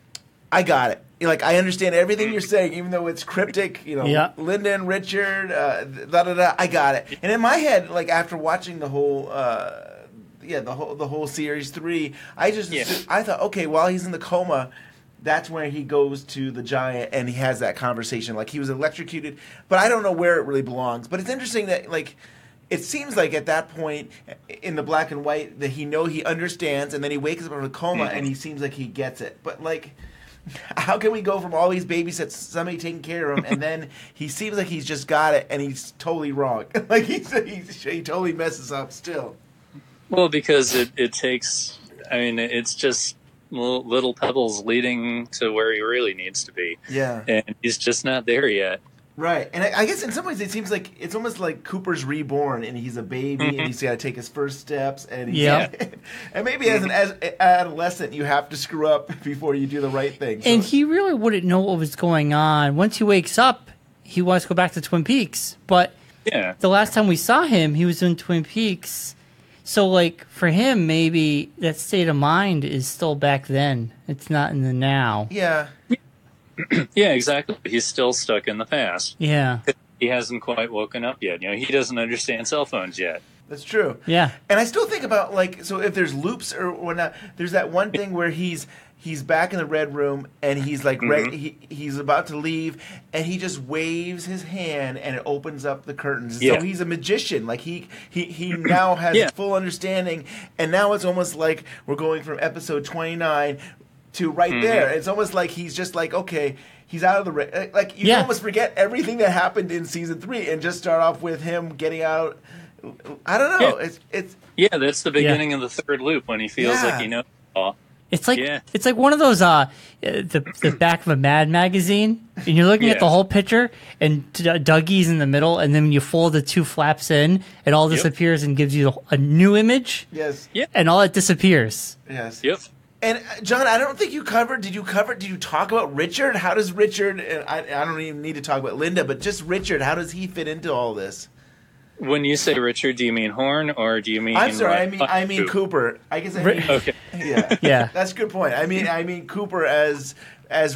B: I got it. Like, I understand everything you're saying, even though it's cryptic, Linda and Richard, I got it. And in my head, like, after watching the whole... the whole series 3, I thought, okay, while he's in the coma, that's where he goes to the giant and he has that conversation. Like, he was electrocuted, but I don't know where it really belongs. But it's interesting that, like, it seems like at that point in the black and white that he understands, and then he wakes up from a coma and he seems like he gets it. But, like, how can we go from all these babysits, somebody taking care of him, and then he seems like he's just got it and he's totally wrong? Like, he totally messes up still.
D: Well, because it takes, I mean, it's just little pebbles leading to where he really needs to be. Yeah. And he's just not there yet.
B: Right. And I guess in some ways it seems like it's almost like Cooper's reborn and he's a baby and he's got to take his first steps. And and maybe as an adolescent you have to screw up before you do the right thing. So.
C: And he really wouldn't know what was going on. Once he wakes up, he wants to go back to Twin Peaks. But the last time we saw him, he was in Twin Peaks. So, like, for him, maybe that state of mind is still back then. It's not in the now.
B: Yeah.
D: Yeah, exactly. He's still stuck in the past.
C: Yeah.
D: He hasn't quite woken up yet. He doesn't understand cell phones yet.
B: That's true.
C: Yeah.
B: And I still think about, like, so if there's loops or whatnot, there's that one thing where he's back in the red room and he's like he's about to leave and he just waves his hand and it opens up the curtains. So he's a magician. Like he now has a full understanding, and now it's almost like we're going from episode 29 to right there. It's almost like he's just like, okay, he's out of the red. Like you can almost forget everything that happened in season 3 and just start off with him getting out. I don't know. It's
D: that's the beginning of the third loop when he feels like he knows it all.
C: It's like one of those the back of a Mad magazine, and you're looking at the whole picture, and Dougie's in the middle, and then when you fold the two flaps in, it all disappears and gives you a new image.
B: Yes.
D: Yep.
C: And all it disappears.
B: Yes.
D: Yep.
B: And John, I don't think you covered. Did you talk about Richard? How does Richard? I don't even need to talk about Linda, but just Richard. How does he fit into all this?
D: When you say Richard, do you mean Horn or do you mean?
B: I'm sorry. I mean Cooper. I guess I mean.
D: Okay.
B: Yeah.
C: Yeah.
B: That's a good point. I mean Cooper as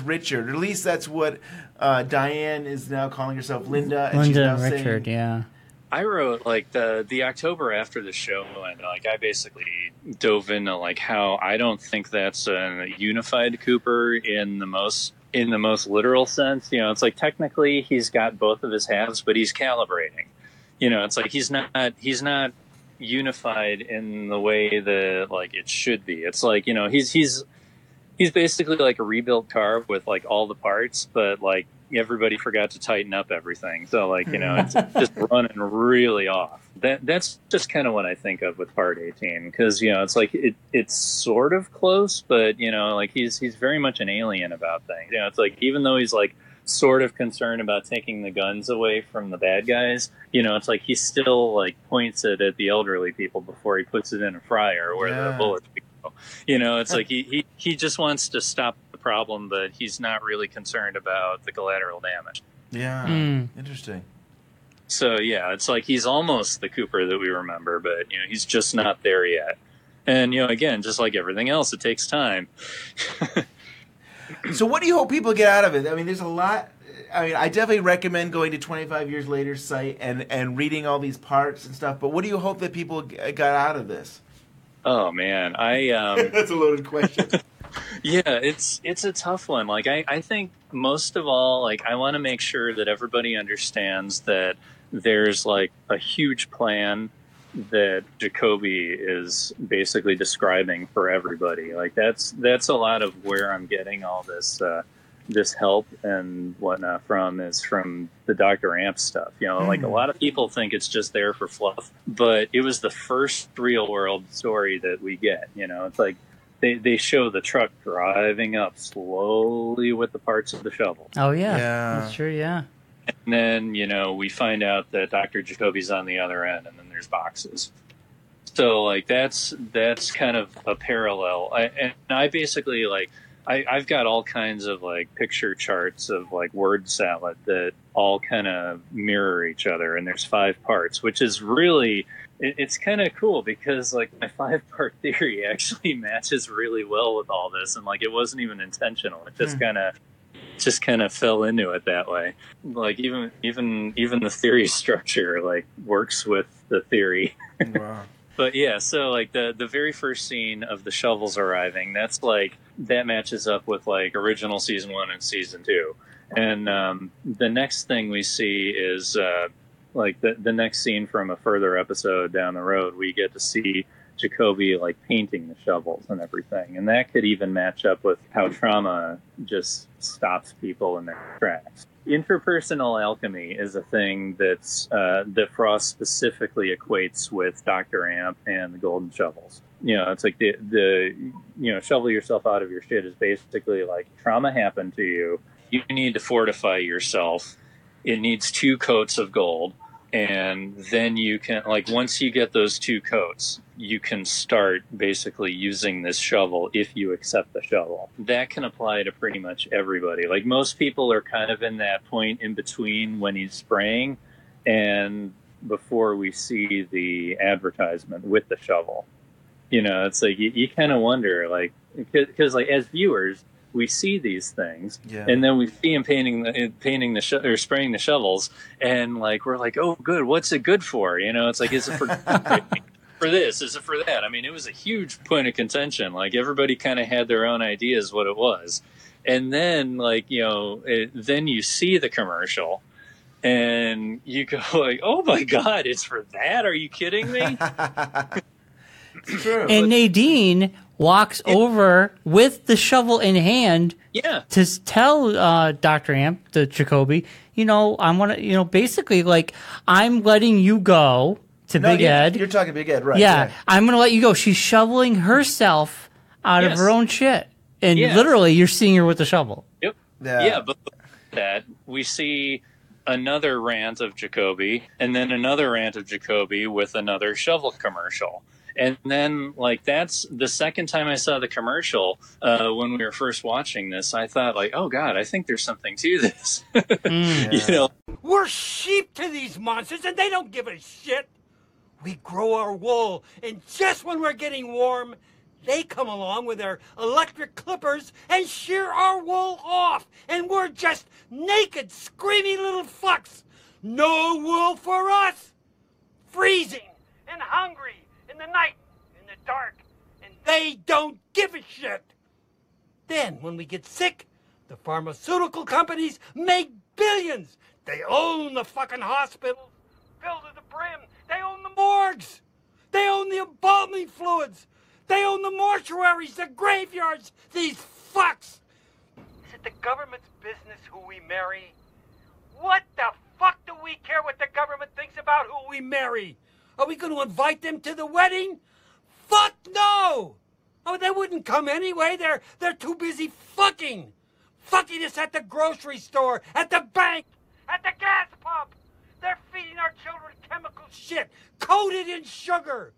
B: Richard. Or at least that's what Diane is now calling herself, Linda. And she's now
C: and Richard.
B: saying,
C: Yeah.
D: I wrote like the October after the show, and like I basically dove into like how I don't think that's a unified Cooper in the most literal sense. You know, it's like technically he's got both of his halves, but he's calibrating. You know, it's like he's not unified in the way that like it should be. It's like, you know, he's basically like a rebuilt car with like all the parts, but like everybody forgot to tighten up everything. So like, you know, it's just running really off. That's just kind of what I think of with Part 18, because, you know, it's like it's sort of close, but, you know, like he's very much an alien about things. You know, it's like even though he's like sort of concerned about taking the guns away from the bad guys, you know, it's like he still like points it at the elderly people before he puts it in a fryer where the bullets go. You know, it's like he just wants to stop the problem, but he's not really concerned about the collateral damage.
B: Yeah. Interesting.
D: So yeah, it's like he's almost the Cooper that we remember, but you know, he's just not there yet. And you know, again, just like everything else, it takes time.
B: So what do you hope people get out of it? I mean, there's a lot. I mean, I definitely recommend going to 25 Years Later's site and reading all these parts and stuff. But what do you hope that people got out of this?
D: Oh man,
B: That's a loaded question.
D: Yeah, it's a tough one. Like I think most of all, like I want to make sure that everybody understands that there's like a huge plan that Jacoby is basically describing for everybody. Like that's a lot of where I'm getting all this this help and whatnot from the Dr. Amp stuff. You know, like a lot of people think it's just there for fluff, but it was the first real world story that we get. You know, it's like they show the truck driving up slowly with the parts of the shovel.
C: Oh yeah. That's true. Yeah.
D: And then, you know, we find out that Dr. Jacoby's on the other end, and then there's boxes. So, like, that's kind of a parallel. I basically, like, I've got all kinds of, like, picture charts of, like, word salad that all kind of mirror each other, and there's 5 parts, which is really, it's kind of cool because, like, my 5-part theory actually matches really well with all this, and, like, it wasn't even intentional. It just kind of fell into it that way. Like even the theory structure like works with the theory.
B: Wow.
D: But yeah, so like the very first scene of the shovels arriving, that's like that matches up with like original season 1 and season 2. And the next thing we see is like the next scene from a further episode down the road, we get to see Jacoby like painting the shovels and everything, and that could even match up with how trauma just stops people in their tracks. Interpersonal alchemy is a thing that's that Frost specifically equates with Dr. Amp and the golden shovels. You know, it's like the you know, shovel yourself out of your shit is basically like trauma happened to you. You need to fortify yourself. It needs 2 coats of gold. And then you can, like, once you get those 2 coats, you can start basically using this shovel if you accept the shovel. That can apply to pretty much everybody. Like, most people are kind of in that point in between when he's spraying and before we see the advertisement with the shovel. You know, it's like, you kind of wonder, like, because, like, as viewers, we see these things, and then we see him spraying the shovels, and like we're like, oh, good. What's it good for? You know, it's like, is it for for this? Is it for that? I mean, it was a huge point of contention. Like everybody kind of had their own ideas what it was, and then like you know, then you see the commercial, and you go like, oh my god, it's for that? Are you kidding me?
B: It's true.
C: And Nadine walks over with the shovel in hand to tell Dr. Amp, the Jacoby, you know, basically like, I'm letting you go to Big Ed.
B: You're talking Big Ed, right?
C: Yeah, I'm going to let you go. She's shoveling herself out of
D: Yes.
C: her own shit. And
D: Yes.
C: literally, you're seeing her with the shovel.
D: Yep.
B: Yeah.
D: Yeah, but that we see another rant of Jacoby, and then another rant of Jacoby with another shovel commercial. And then, like, that's the second time I saw the commercial when we were first watching this. I thought, like, oh, God, I think there's something to this. You know?
H: We're sheep to these monsters, and they don't give a shit. We grow our wool, and just when we're getting warm, they come along with their electric clippers and shear our wool off, and we're just naked, screamy little fucks. No wool for us. Freezing and hungry in the night, in the dark, and they don't give a shit. Then, when we get sick, the pharmaceutical companies make billions. They own the fucking hospitals, filled to the brim. They own the morgues. They own the embalming fluids. They own the mortuaries, the graveyards. These fucks. Is it the government's business who we marry? What the fuck do we care what the government thinks about who we marry? Are we going to invite them to the wedding? Fuck no! Oh, they wouldn't come anyway. They're too busy fucking. Fucking us at the grocery store, at the bank, at the gas pump. They're feeding our children chemical shit, coated in sugar.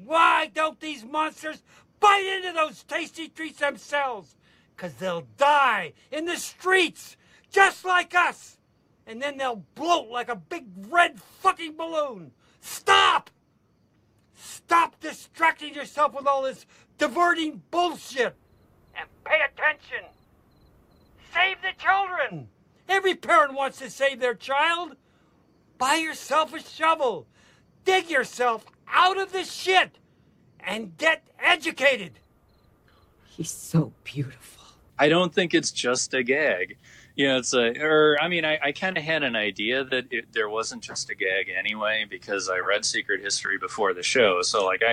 H: Why don't these monsters bite into those tasty treats themselves? 'Cause they'll die in the streets, just like us. And then they'll bloat like a big red fucking balloon. Stop! Stop distracting yourself with all this diverting bullshit. And pay attention. Save the children. Every parent wants to save their child. Buy yourself a shovel. Dig yourself out of the shit. And get educated.
I: He's so beautiful.
D: I don't think it's just a gag. You know, I kind of had an idea that there wasn't just a gag anyway, because I read Secret History before the show. So, like,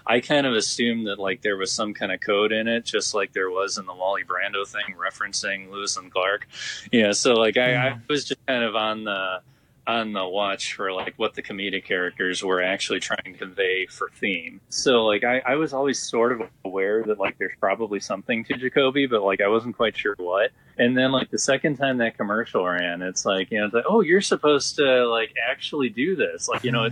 D: I kind of assumed that, like, there was some kind of code in it, just like there was in the Wally Brando thing referencing Lewis and Clark. Yeah, so, like, I was just kind of on the watch for, like, what the comedic characters were actually trying to convey for theme. So, like, I was always sort of aware that, like, there's probably something to Jacoby, but, like, I wasn't quite sure what. And then, like, the second time that commercial ran, it's like, you know, it's like, oh, you're supposed to, like, actually do this. Like, you know,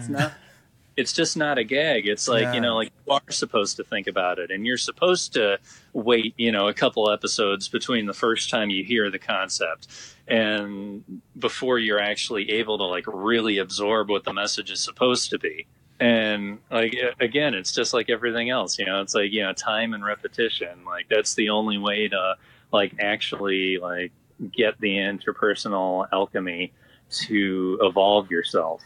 D: it's just not a gag. It's like, you know, like, you are supposed to think about it, and you're supposed to wait, you know, a couple episodes between the first time you hear the concept and before you're actually able to, like, really absorb what the message is supposed to be. And, like, again, it's just like everything else, you know, it's like, you know, time and repetition. Like, that's the only way to, like, actually, like, get the interpersonal alchemy to evolve yourself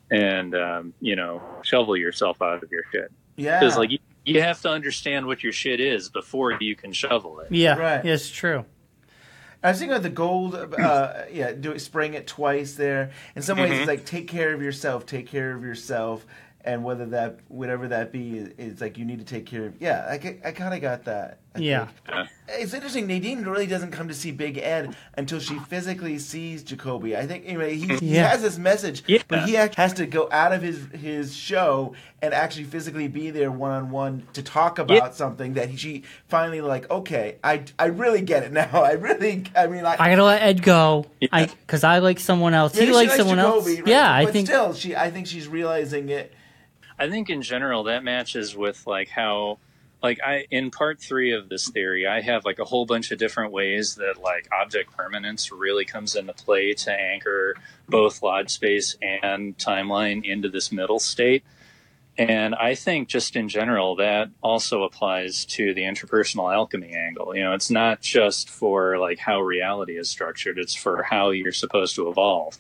D: and, you know, shovel yourself out of your shit. Yeah. Because, like, you have to understand what your shit is before you can shovel it.
C: Yeah,
B: Right.
C: yeah, it's true.
B: I was thinking of the gold, spraying it twice there. In some ways, it's like, take care of yourself, and whatever that be, is like, you need to take care of. Yeah, I kind of got that. I think. It's interesting. Nadine really doesn't come to see Big Ed until she physically sees Jacoby. I think anyway, he has this message, but he has to go out of his show and actually physically be there one-on-one to talk about something that she finally, like, okay, I really get it now. I gotta
C: let Ed go, because I like someone else. He likes someone
B: Jacoby,
C: else.
B: Right?
C: Yeah,
B: But I think she's realizing it.
D: I think in general that matches with, like, how, like, in part 3 of this theory, I have, like, a whole bunch of different ways that, like, object permanence really comes into play to anchor both lodge space and timeline into this middle state. And I think just in general that also applies to the interpersonal alchemy angle. You know, it's not just for, like, how reality is structured, it's for how you're supposed to evolve.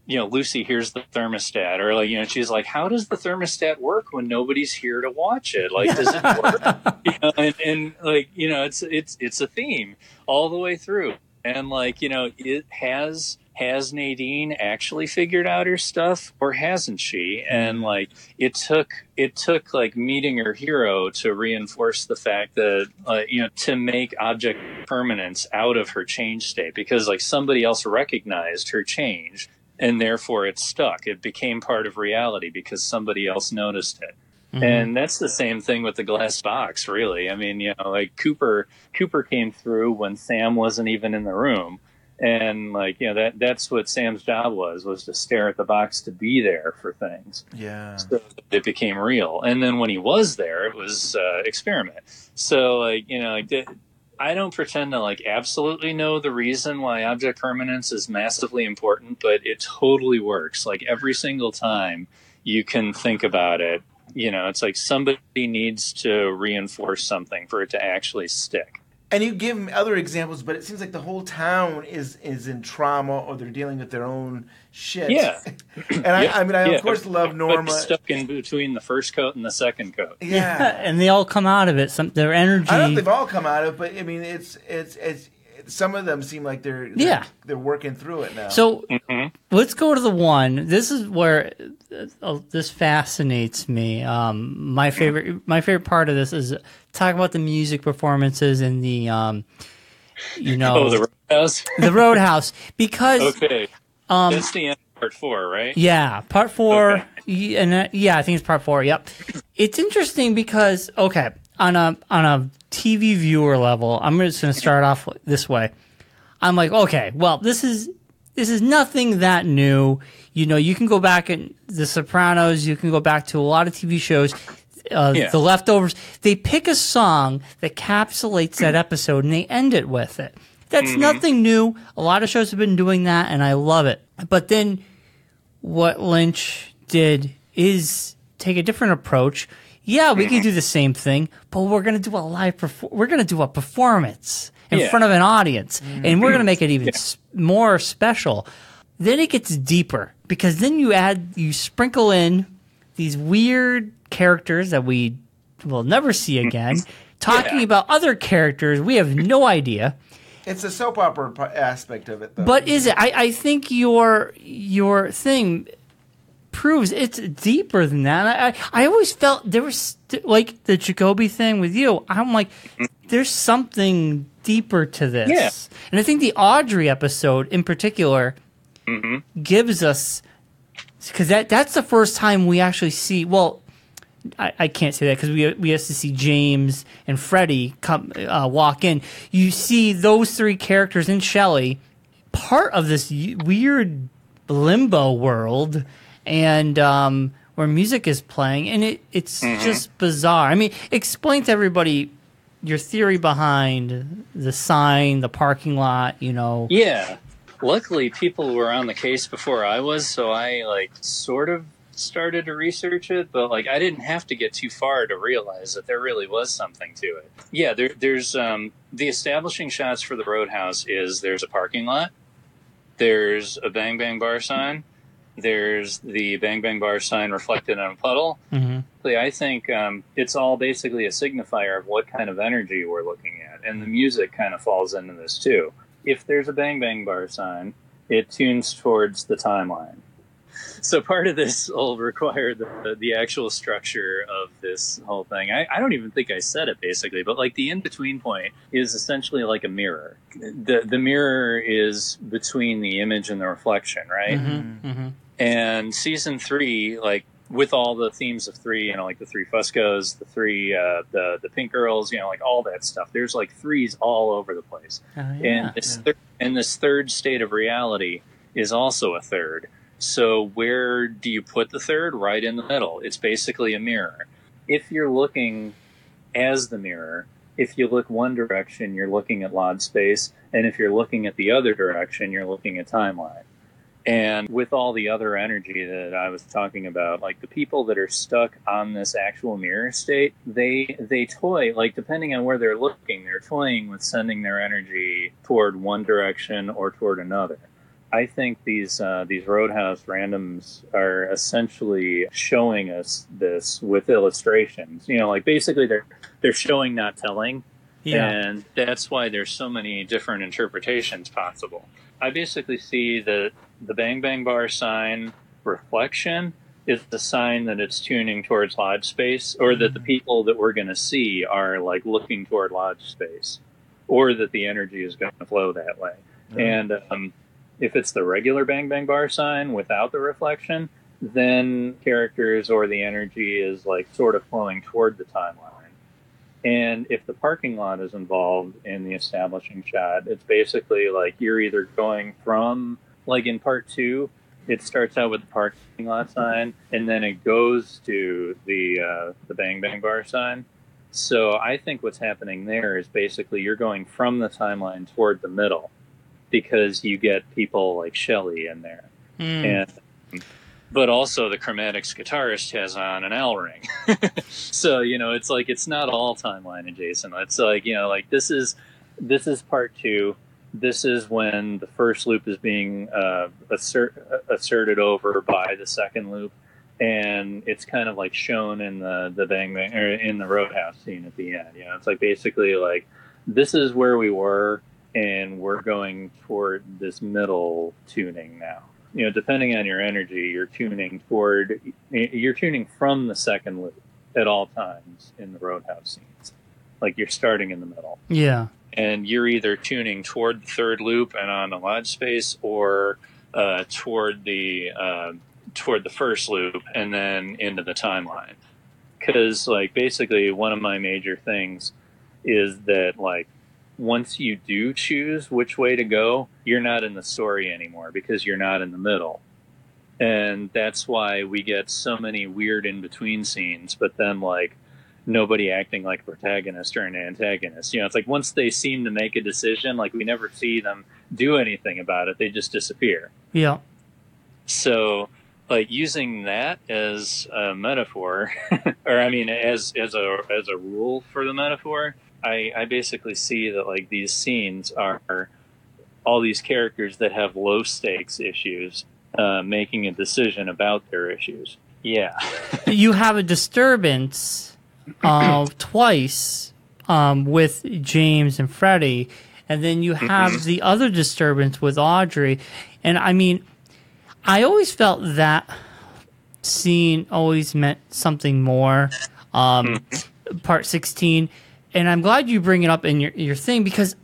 D: You know, Lucy hears the thermostat, or, like, you know, she's like, how does the thermostat work when nobody's here to watch it? Like, does it work? You know, and like, you know, it's a theme all the way through. And, like, you know, has Nadine actually figured out her stuff, or hasn't she? And, like, it took like meeting her hero to reinforce the fact that, you know, to make object permanence out of her change state, because, like, somebody else recognized her change. And therefore it stuck. It became part of reality because somebody else noticed it. And that's the same thing with the glass box, really. I mean, like Cooper came through when Sam wasn't even in the room. And like, that's what Sam's job was to stare at the box, to be there for things.
B: Yeah.
D: So that it became real. And then when he was there, it was experiment. So like, I don't pretend to like absolutely know the reason why object permanence is massively important, but it totally works. Like every single time you can think about it, it's like somebody needs to reinforce something for it to actually stick.
B: And you give other examples, but it seems like the whole town is in trauma, or they're dealing with their own shit.
D: Yeah.
B: And I of course love Norma.
D: Stuck in between the first coat and the second coat.
B: Yeah.
C: And they all come out of it. Their energy.
B: I don't know if they've all come out of it, but I mean, it's some of them seem like they're working through it now.
C: So let's go to the one. This is where this fascinates me. My favorite part of this is talk about the music performances and the
D: the Roadhouse.
C: The Roadhouse, because
D: that's the end of part 4, right?
C: Yeah, part 4, and I think it's part 4. Yep. It's interesting because on a TV viewer level, I'm just going to start off this way. I'm like, okay, well, this is nothing that new. You can go back in The Sopranos. You can go back to a lot of TV shows. The Leftovers. They pick a song that encapsulates that episode and they end it with it. That's nothing new. A lot of shows have been doing that, and I love it. But then what Lynch did is take a different approach. Yeah, we can do the same thing, but we're going to do we're going to do a performance in front of an audience, and we're going to make it even more special. Then it gets deeper, because then you sprinkle in these weird characters that we will never see again, talking about other characters we have no idea.
B: It's a soap opera aspect of it, though.
C: But is it? I think your thing proves it's deeper than that. I always felt there was, like the Jacoby thing with you, I'm like, there's something deeper to this.
D: Yeah.
C: And I think the Audrey episode in particular gives us, because that's the first time we actually see, well, I can't say that because we have to see James and Freddie come walk in. You see those 3 characters in Shelley, part of this weird limbo world, and where music is playing, and it's just bizarre. I mean, explain to everybody your theory behind the sign, the parking lot.
D: Yeah. Luckily, people were on the case before I was, so I sort of started to research it, but I didn't have to get too far to realize that there really was something to it. Yeah, there's the establishing shots for the Roadhouse is there's a parking lot, there's a Bang Bang Bar sign, there's the Bang Bang Bar sign reflected on a puddle. I think it's all basically a signifier of what kind of energy we're looking at, and the music kind of falls into this too. If there's a Bang Bang Bar sign, it tunes towards the timeline. So part of this will require the actual structure of this whole thing. I don't even think I said it basically, but the in-between point is essentially like a mirror. The mirror is between the image and the reflection, right? And season 3, with all the themes of 3, the 3 Fuscos, the 3, the Pink Girls, all that stuff. There's 3s all over the place. And this third state of reality is also a third. So where do you put the third? Right in the middle. It's basically a mirror. If you're looking as the mirror, if you look one direction, you're looking at Lod space. And if you're looking at the other direction, you're looking at timeline. And with all the other energy that I was talking about, the people that are stuck on this actual mirror state, they toy, depending on where they're looking, they're toying with sending their energy toward one direction or toward another. I think these Roadhouse randoms are essentially showing us this with illustrations. Basically they're showing, not telling. Yeah. And that's why there's so many different interpretations possible. I basically see that the Bang Bang Bar sign reflection is the sign that it's tuning towards Lodge space, or that the people that we're going to see are looking toward Lodge space, or that the energy is going to flow that way. And if it's the regular Bang Bang Bar sign without the reflection, then characters or the energy is like sort of flowing toward the timeline. And if the parking lot is involved in the establishing shot, it's basically like you're either going from, like in part 2, it starts out with the parking lot sign, and then it goes to the Bang Bang Bar sign. So I think what's happening there is basically you're going from the timeline toward the middle, because you get people like Shelley in there. But also the Chromatics guitarist has on an L ring. So, it's like, it's not all timeline adjacent. It's like, this is part 2. This is when the first loop is being asserted over by the second loop. And it's kind of like shown in the Bang Bang, or in the Roadhouse scene at the end. It's like basically like, this is where we were, and we're going toward this middle tuning now. Depending on your energy, you're tuning from the second loop at all times in the Roadhouse scenes. Like you're starting in the middle.
C: Yeah.
D: And you're either tuning toward the third loop and on the lodge space, or toward the first loop and then into the timeline. Because like basically one of my major things is that like, once you do choose which way to go, you're not in the story anymore because you're not in the middle. And that's why we get so many weird in-between scenes, but then like nobody acting like a protagonist or an antagonist. It's like once they seem to make a decision, like we never see them do anything about it. They just disappear.
C: Yeah.
D: So like using that as a metaphor, or I mean, as a rule for the metaphor, I basically see that like these scenes are all these characters that have low stakes issues making a decision about their issues. Yeah.
C: You have a disturbance twice with James and Freddie, and then you have the other disturbance with Audrey. And I mean, I always felt that scene always meant something more. Part 16. And I'm glad you bring it up in your thing, because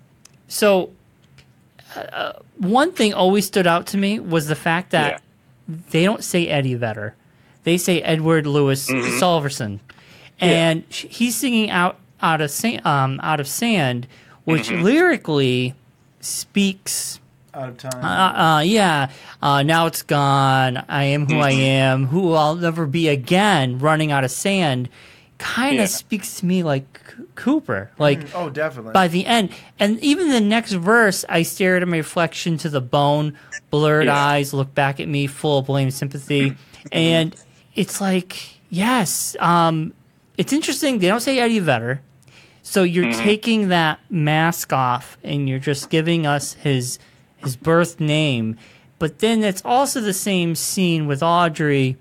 C: one thing always stood out to me was the fact that they don't say Eddie Vedder. They say Edward Louis Sulverson. And he's singing out of Sand, which lyrically speaks
B: out of time.
C: Now it's gone. I am who I am, who I'll never be again, running out of sand. Kind of speaks to me like Cooper. Like,
B: oh, definitely.
C: By the end. And even the next verse, I stare at my reflection to the bone, blurred eyes look back at me, full of blame, sympathy. And it's like, yes, it's interesting. They don't say Eddie Vedder. So you're taking that mask off and you're just giving us his birth name. But then it's also the same scene with Audrey.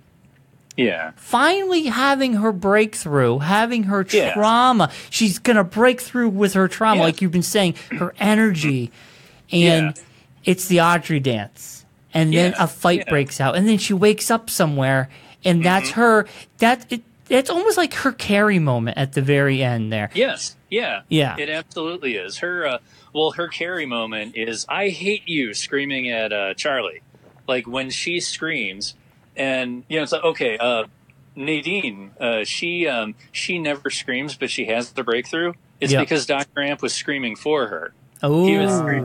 D: Yeah.
C: Finally having her breakthrough, having her trauma. She's going to break through with her trauma, like you've been saying, her energy. And it's the Audrey dance. And then a fight breaks out. And then she wakes up somewhere, and that's her. It's almost like her Carrie moment at the very end there.
D: Yes. Yeah.
C: Yeah.
D: It absolutely is. Her Carrie moment is, I hate you, screaming at Charlie. Like when she screams. And it's like, okay, Nadine, she never screams, but she has the breakthrough. It's because Dr. Amp was screaming for her.
C: Oh,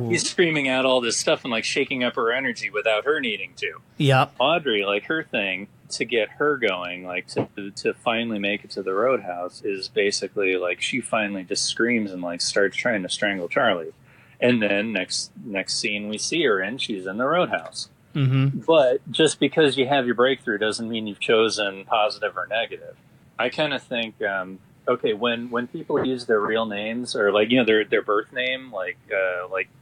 D: he's screaming out all this stuff and like shaking up her energy without her needing to.
C: Yep.
D: Audrey, like her thing to get her going, like to finally make it to the Roadhouse, is basically like she finally just screams and like starts trying to strangle Charlie. And then next scene we see her in, she's in the Roadhouse. But just because you have your breakthrough doesn't mean you've chosen positive or negative. I kind of think, okay, when people use their real names or like their birth name, like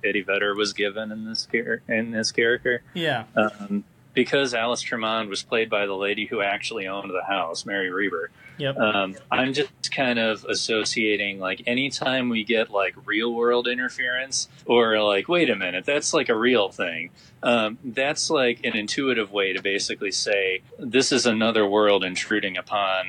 D: Eddie Vedder was given in this character, because Alice Tremond was played by the lady who actually owned the house, Mary Reber. I'm just kind of associating, like, anytime we get like real world interference, or like, wait a minute, that's like a real thing. That's like an intuitive way to basically say this is another world intruding upon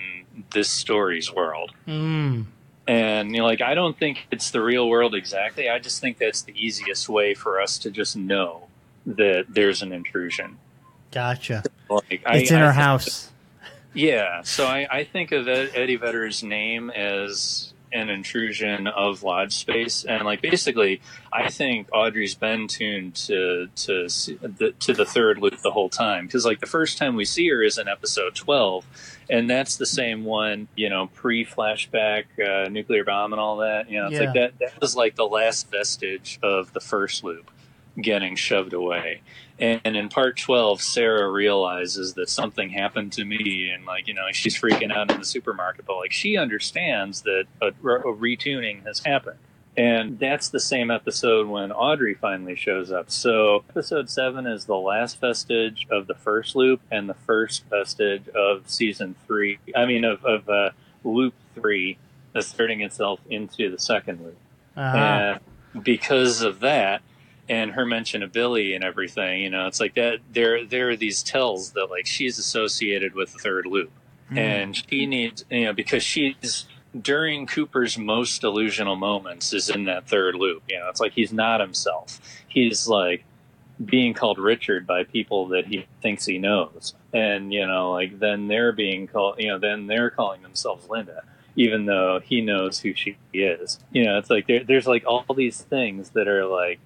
D: this story's world. And like, I don't think it's the real world exactly. I just think that's the easiest way for us to just know that there's an intrusion.
C: Gotcha.
D: like
C: It's in her house.
D: Yeah, so I think of Eddie Vedder's name as an intrusion of lodge space, and like basically, I think Audrey's been tuned to the third loop the whole time, because like the first time we see her is in episode 12, and that's the same one, pre-flashback, nuclear bomb and all that. It's like that was like the last vestige of the first loop getting shoved away. And in part 12, Sarah realizes that something happened to me, and she's freaking out in the supermarket, but like she understands that a retuning has happened. And that's the same episode when Audrey finally shows up. So episode 7 is the last vestige of the first loop and the first vestige of season 3. Of loop 3 asserting itself into the second loop. And because of that, and her mention of Billy and everything, it's like that. There are these tells that like she's associated with the third loop, and she needs, because she's during Cooper's most delusional moments is in that third loop. It's like he's not himself. He's like being called Richard by people that he thinks he knows, and then they're being called, then they're calling themselves Linda, even though he knows who she is. It's like there's like all these things that are like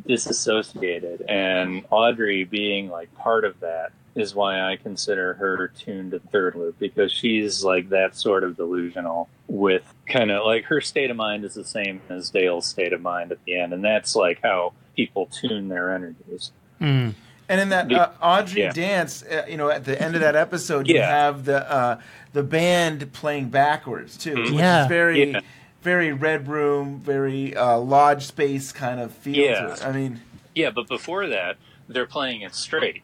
D: disassociated, and Audrey being like part of that is why I consider her tuned to third loop, because she's like that sort of delusional, with kind of like her state of mind is the same as Dale's state of mind at the end, and that's like how people tune their energies.
B: And in that Audrey dance, at the end of that episode, you have the band playing backwards too, which is very very Red Room, very lodge space kind of feel to it.
D: But before that, they're playing it straight,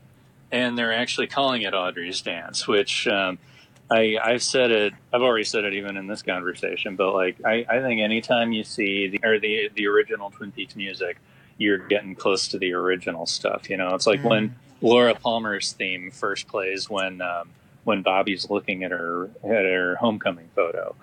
D: and they're actually calling it Audrey's Dance, which I've said it. I've already said it even in this conversation. But like, I think anytime you see the original Twin Peaks music, you're getting close to the original stuff. It's like when Laura Palmer's theme first plays when Bobby's looking at her homecoming photo.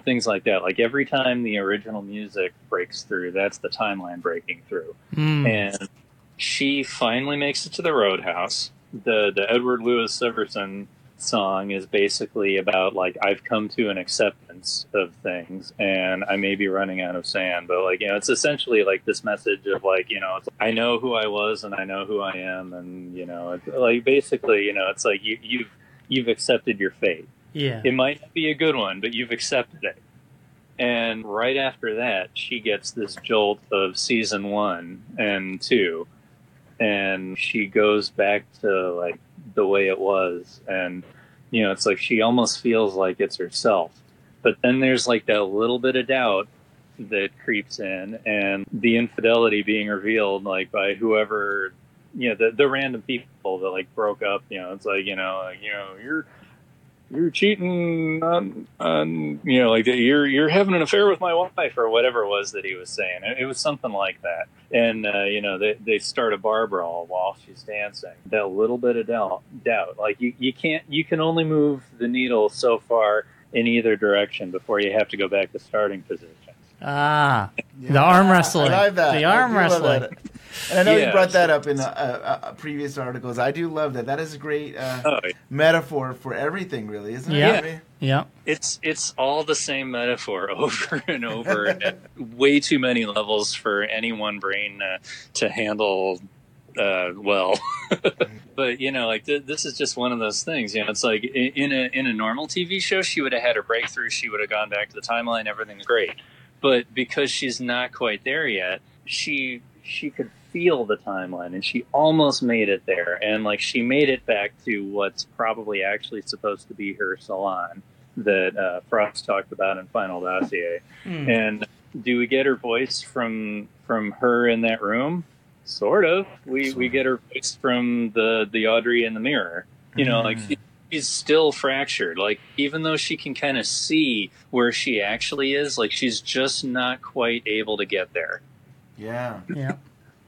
D: Things like that. Like every time the original music breaks through, that's the timeline breaking through. And she finally makes it to the Roadhouse. The Edward Louis Severson song is basically about like, I've come to an acceptance of things, and I may be running out of sand, but like, it's essentially like this message of like, it's, I know who I was and I know who I am, and it's like basically, it's like you've accepted your fate.
C: Yeah.
D: It might not be a good one, but you've accepted it. And right after that, she gets this jolt of season 1 and 2, and she goes back to like the way it was, and it's like she almost feels like it's herself. But then there's like that little bit of doubt that creeps in, and the infidelity being revealed like by whoever, the random people that like broke up. It's like you're cheating on like you're having an affair with my wife, or whatever it was that he was saying. It was something like that. And they start a bar brawl while she's dancing. That little bit of doubt. Like you can only move the needle so far in either direction before you have to go back to starting positions.
C: The arm wrestling.
B: I like that.
C: The arm wrestling.
B: And I know you brought that up in previous articles. I do love that. That is a great metaphor for everything, really, isn't it?
C: Yeah.
D: It's all the same metaphor over and over at way too many levels for any one brain to handle well. But this is just one of those things. It's like in a normal TV show, she would have had her breakthrough. She would have gone back to the timeline. Everything's great. But because she's not quite there yet, she could feel the timeline, and she almost made it there. And like she made it back to what's probably actually supposed to be her salon that Frost talked about in Final Dossier. And do we get her voice from her in that room? Sort of. We get her voice from the Audrey in the mirror. Like she's still fractured. Like even though she can kind of see where she actually is, like she's just not quite able to get there.
B: Yeah.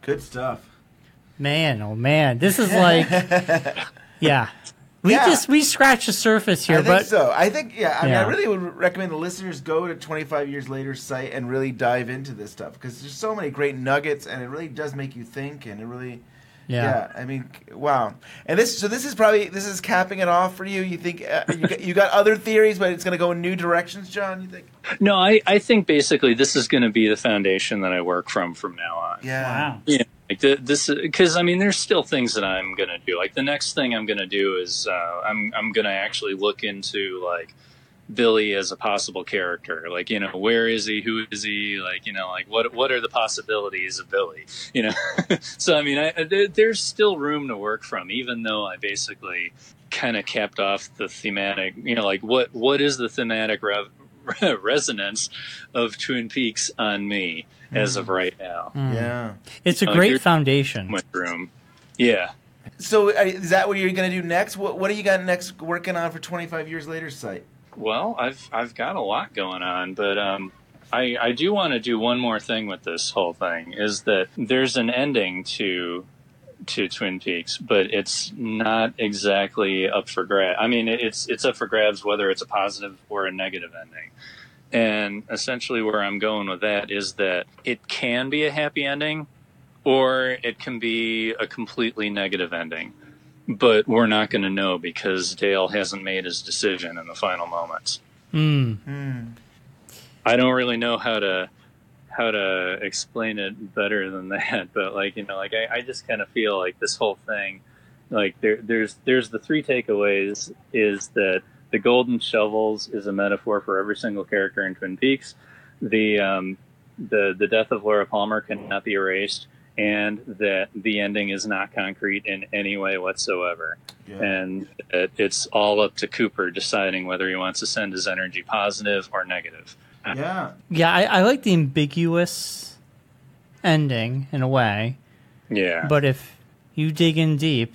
B: Good stuff.
C: Man, oh man. This is like We scratched the surface here.
B: I think I really would recommend the listeners go to 25 Years Later's site and really dive into this stuff, because there's so many great nuggets, and it really does make you think, and it really Yeah, I mean, wow. And this is capping it off for you. You think you got other theories, but it's going to go in new directions, John? You think?
D: No, I think basically this is going to be the foundation that I work from now on.
B: Yeah.
C: Wow.
D: Yeah. Like this, because I mean, there's still things that I'm going to do. Like the next thing I'm going to do is I'm going to actually look into like Billy as a possible character. Like, you know, where is he? Who is he? Like, you know, like what are the possibilities of Billy? You know, so I mean, there's still room to work from, even though I basically kind of capped off the thematic. You know, like what is the thematic resonance of Twin Peaks on me as of right now?
B: Yeah,
C: it's a great foundation.
D: Room. Yeah.
B: So is that what you're going to do next? What do you got next working on for 25 years later site?
D: Well, I've got a lot going on, but I do want to do one more thing with this whole thing, is that there's an ending to Twin Peaks, but it's not exactly up for grabs. I mean, it's up for grabs whether it's a positive or a negative ending. And essentially where I'm going with that is that it can be a happy ending or it can be a completely negative ending. But we're not going to know because Dale hasn't made his decision in the final moments. I don't really know how to explain it better than that. But like, you know, like I just kind of feel like this whole thing, like there's the three takeaways is that the golden shovels is a metaphor for every single character in Twin Peaks. The death of Laura Palmer cannot be erased. And that the ending is not concrete in any way whatsoever. Yeah. And it's all up to Cooper deciding whether he wants to send his energy positive or negative.
B: Yeah.
C: Yeah, I like the ambiguous ending in a way.
D: Yeah.
C: But if you dig in deep,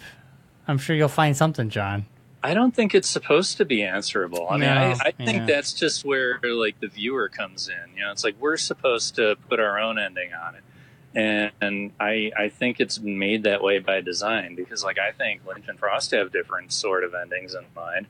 C: I'm sure you'll find something, John.
D: I don't think it's supposed to be answerable. I mean, I think that's just where like the viewer comes in. You know, it's like we're supposed to put our own ending on it. And I think it's made that way by design because, like, I think Lynch and Frost have different sort of endings in mind.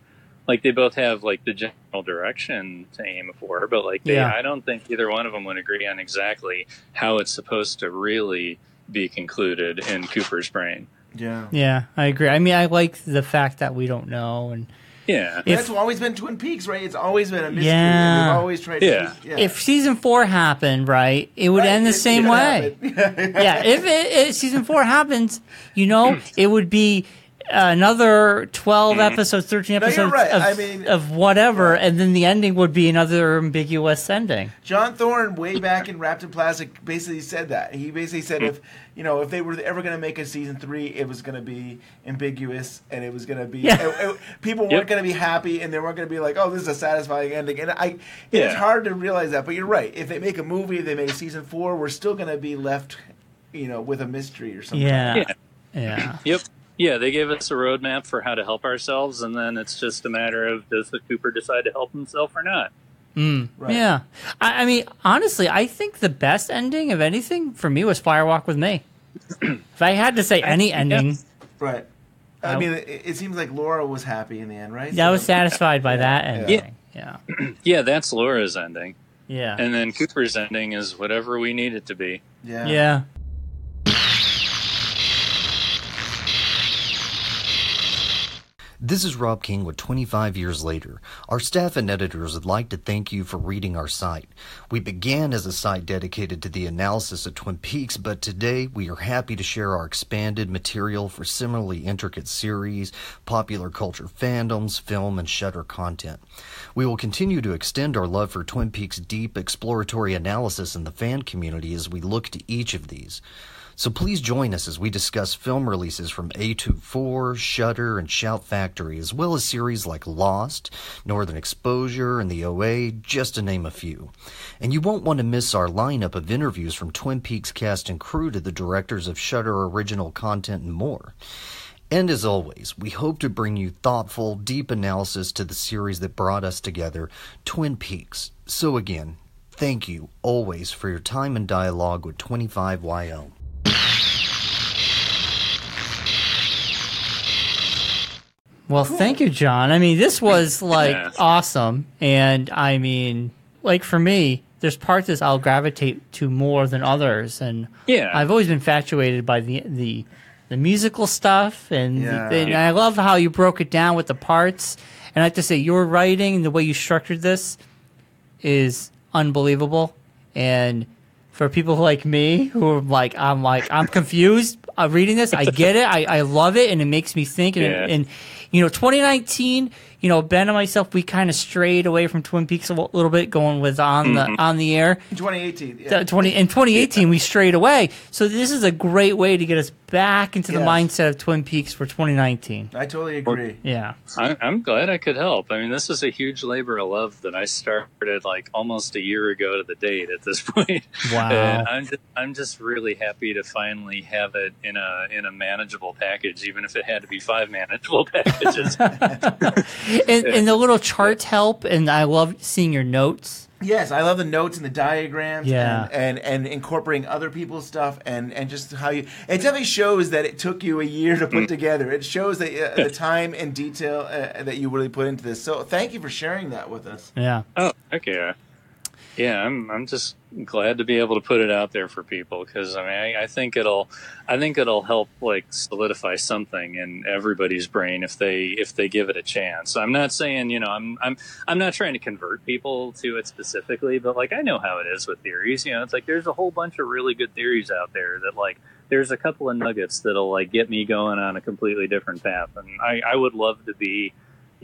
D: Like, they both have, like, the general direction to aim for, but, like, I don't think either one of them would agree on exactly how it's supposed to really be concluded in Cooper's brain.
B: Yeah.
C: Yeah, I agree. I mean, I like the fact that we don't know. And
D: yeah.
B: That's always been Twin Peaks, right? It's always been a mystery.
C: Yeah.
B: And we've always tried to... Yeah.
C: If season 4 happened, right, it would end the same way. Yeah, if season 4 happens, you know, it would be another 12 episodes, 13 episodes of whatever, and then the ending would be another ambiguous ending.
B: John Thorne, way back in Wrapped in Plastic, basically said that. He basically said if they were ever going to make a season 3, it was going to be ambiguous, and it was going to be people weren't going to be happy, and they weren't going to be like, "Oh, this is a satisfying ending." And it's hard to realize that, but you're right. If they make a movie, if they make a season 4, we're still going to be left, with a mystery or something.
C: Yeah.
D: Yep. Yeah, they gave us a roadmap for how to help ourselves, and then it's just a matter of does the Cooper decide to help himself or not?
B: Right.
C: Yeah. I mean, honestly, I think the best ending of anything for me was Firewalk with Me. If I had to say any ending.
B: Right. I mean, it seems like Laura was happy in the end, right?
C: I was satisfied by that ending. Yeah.
D: Yeah, that's Laura's ending.
C: Yeah.
D: And then Cooper's ending is whatever we need it to be.
B: Yeah.
C: Yeah.
J: This is Rob King with 25 Years Later. Our staff and editors would like to thank you for reading our site. We began as a site dedicated to the analysis of Twin Peaks, but today we are happy to share our expanded material for similarly intricate series, popular culture fandoms, film, and Shudder content. We will continue to extend our love for Twin Peaks' deep exploratory analysis in the fan community as we look to each of these. So please join us as we discuss film releases from A24, Shudder, and Shout Factory, as well as series like Lost, Northern Exposure, and The OA, just to name a few. And you won't want to miss our lineup of interviews from Twin Peaks cast and crew to the directors of Shudder original content and more. And as always, we hope to bring you thoughtful, deep analysis to the series that brought us together, Twin Peaks. So again, thank you always for your time and dialogue with 25YL.
C: Well, thank you, John. I mean, this was, awesome. And, I mean, for me, there's parts that I'll gravitate to more than others. And I've always been infatuated by the the musical stuff, and, and I love how you broke it down with the parts. And I have to say, your writing and the way you structured this is unbelievable. And for people like me who are I'm confused reading this, I get it, I love it, and it makes me think. And 2019, Ben and myself, we kind of strayed away from Twin Peaks a little bit, going with on the air.
B: In 2018,
C: in 2018, we strayed away. So this is a great way to get us back into the mindset of Twin Peaks for 2019.
B: I totally agree.
C: Yeah,
D: I'm glad I could help. I mean, this is a huge labor of love that I started like almost a year ago to the date at this point.
C: Wow.
D: And I'm just really happy to finally have it in a manageable package, even if it had to be 5 manageable packages.
C: and the little charts help, and I love seeing your notes.
B: Yes, I love the notes and the diagrams,
C: Yeah.
B: and incorporating other people's stuff, and just how you. It definitely shows that it took you a year to put together. It shows that the time and detail that you really put into this. So thank you for sharing that with us.
C: Yeah.
D: Oh, okay. Yeah, I'm just glad to be able to put it out there for people, because I mean I think it'll help like solidify something in everybody's brain if they give it a chance. I'm not saying I'm not trying to convert people to it specifically, but like I know how it is with theories. It's like there's a whole bunch of really good theories out there that like there's a couple of nuggets that'll like get me going on a completely different path, and I would love to be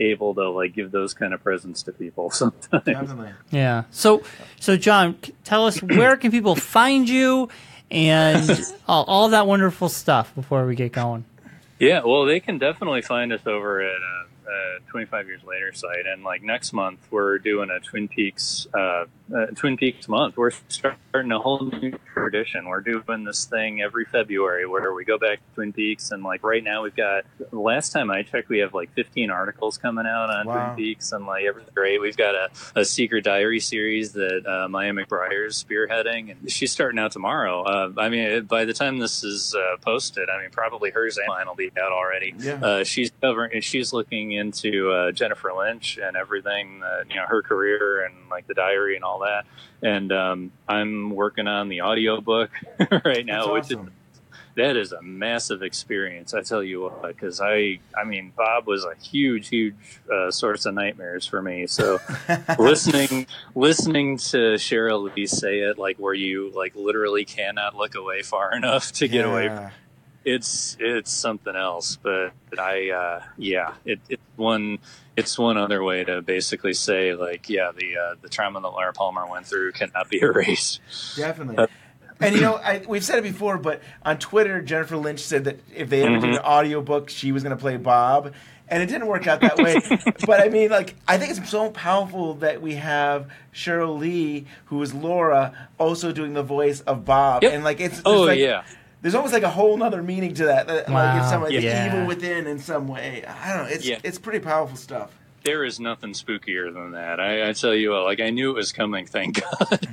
D: able to like give those kind of presents to people sometimes.
B: Definitely.
C: Yeah. So John, tell us, where can people find you and all that wonderful stuff before we get going?
D: Yeah, well, they can definitely find us over at 25 Years Later site, and like next month we're doing a Twin Peaks month. We're starting a whole new tradition. We're doing this thing every February where we go back to Twin Peaks, and like right now we've got, last time I checked, we have like 15 articles coming out on Twin Peaks, and like everything's great. We've got a secret diary series that Maya McBriar's spearheading, and she's starting out tomorrow. I mean, by the time this is posted, I mean probably hers and mine will be out already.
B: Yeah.
D: She's looking into Jennifer Lynch and everything, her career and like the diary and all that. And I'm working on the audiobook right now,
B: That's awesome.
D: That is a massive experience, I tell you what, because I mean, Bob was a huge source of nightmares for me. So listening to Cheryl Lee say it, like where you like literally cannot look away far enough to get away from it's something else. But it's one other way to basically say like, the trauma that Laura Palmer went through cannot be erased.
B: Definitely. And we've said it before, but on Twitter, Jennifer Lynch said that if they ever did an audiobook, she was going to play Bob. And it didn't work out that way. But I mean, like, I think it's so powerful that we have Cheryl Lee, who is Laura, also doing the voice of Bob.
D: Yep.
B: And like there's almost like a whole other meaning to that. Like it's some the evil within in some way. I don't know. It's pretty powerful stuff.
D: There is nothing spookier than that. I tell you what, like I knew it was coming, thank God,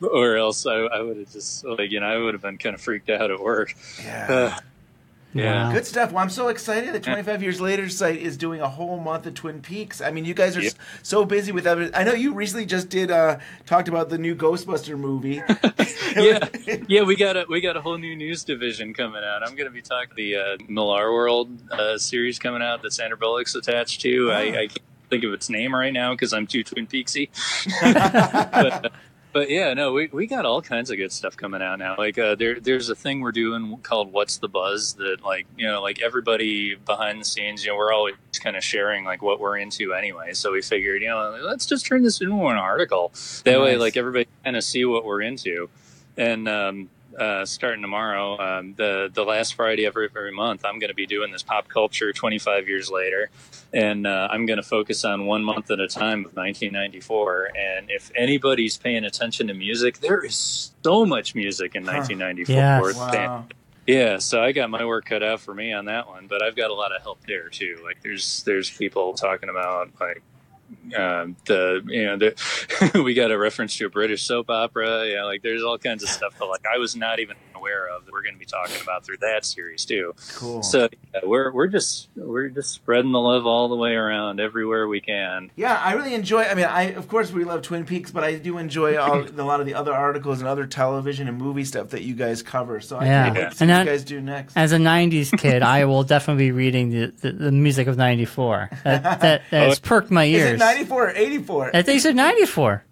D: or else I would have just I would have been kind of freaked out at work.
B: Yeah.
C: Wow.
B: Good stuff. Well, I'm so excited that 25 Years Later site is doing a whole month of Twin Peaks. I mean, you guys are so busy with other. I know you recently just talked about the new Ghostbuster movie.
D: We got a whole new news division coming out. I'm going to be talking the Millar World series coming out that Sandra Bullock's attached to. I can't think of its name right now because I'm too Twin Peaksy. But yeah, no, we got all kinds of good stuff coming out now. Like there's a thing we're doing called What's the Buzz that like everybody behind the scenes, we're always kind of sharing like what we're into anyway. So we figured, let's just turn this into an article. That way, like everybody kind of see what we're into. And starting tomorrow, the last Friday of every month, I'm going to be doing this pop culture 25 years later. And I'm going to focus on 1 month at a time of 1994. And if anybody's paying attention to music, there is so much music in 1994.
C: Yes.
B: Wow.
D: Yeah, so I got my work cut out for me on that one, but I've got a lot of help there too. Like there's people talking about like we got a reference to a British soap opera. Yeah, like there's all kinds of stuff that like I was not even aware of that we're going to be talking about through that series too.
B: Cool.
D: So yeah, we're just spreading the love all the way around everywhere we can.
B: Yeah, I really enjoy. I mean, of course we love Twin Peaks, but I do enjoy a lot of the other articles and other television and movie stuff that you guys cover. So I can't wait to see what you guys do next.
C: As a '90s kid, I will definitely be reading the music of '94. That has perked my ears.
B: Is it 94 or 84?
C: I think you said 94.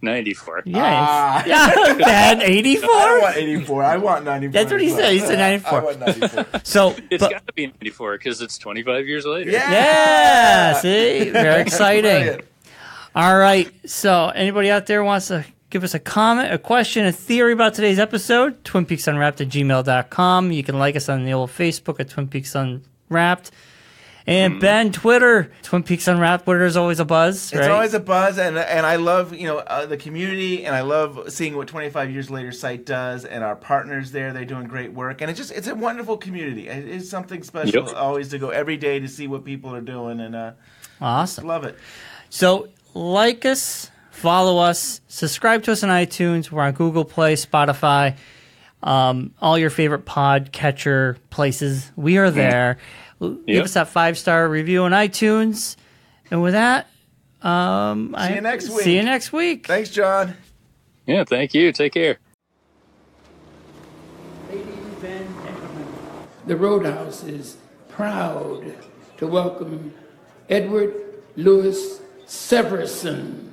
D: 94.
C: Yeah. Bad 84?
B: I don't want 84. I want 94.
C: That's what he said. He said 94.
B: I want 94.
C: So
D: it's got to be 94 because it's 25 years later.
C: Yeah. See? Very exciting. All right. So anybody out there wants to give us a comment, a question, a theory about today's episode, twinpeaksunwrapped@gmail.com. You can like us on the old Facebook at Twin Peaks Unwrapped. And Ben, Twitter, Twin Peaks Unwrapped. Twitter is always a buzz, right?
B: It's always a buzz, and I love the community, and I love seeing what 25 Years Later site does, and our partners there. They're doing great work, and it's a wonderful community. It is something special always to go every day to see what people are doing, and
C: awesome,
B: love it.
C: So like us, follow us, subscribe to us on iTunes. We're on Google Play, Spotify, all your favorite podcatcher places. We are there. Give us that 5-star review on iTunes. And with that,
B: see you next week.
C: See you next week.
B: Thanks, John.
D: Yeah, thank you. Take care.
K: Ladies and gentlemen, the Roadhouse is proud to welcome Edward Louis Severson.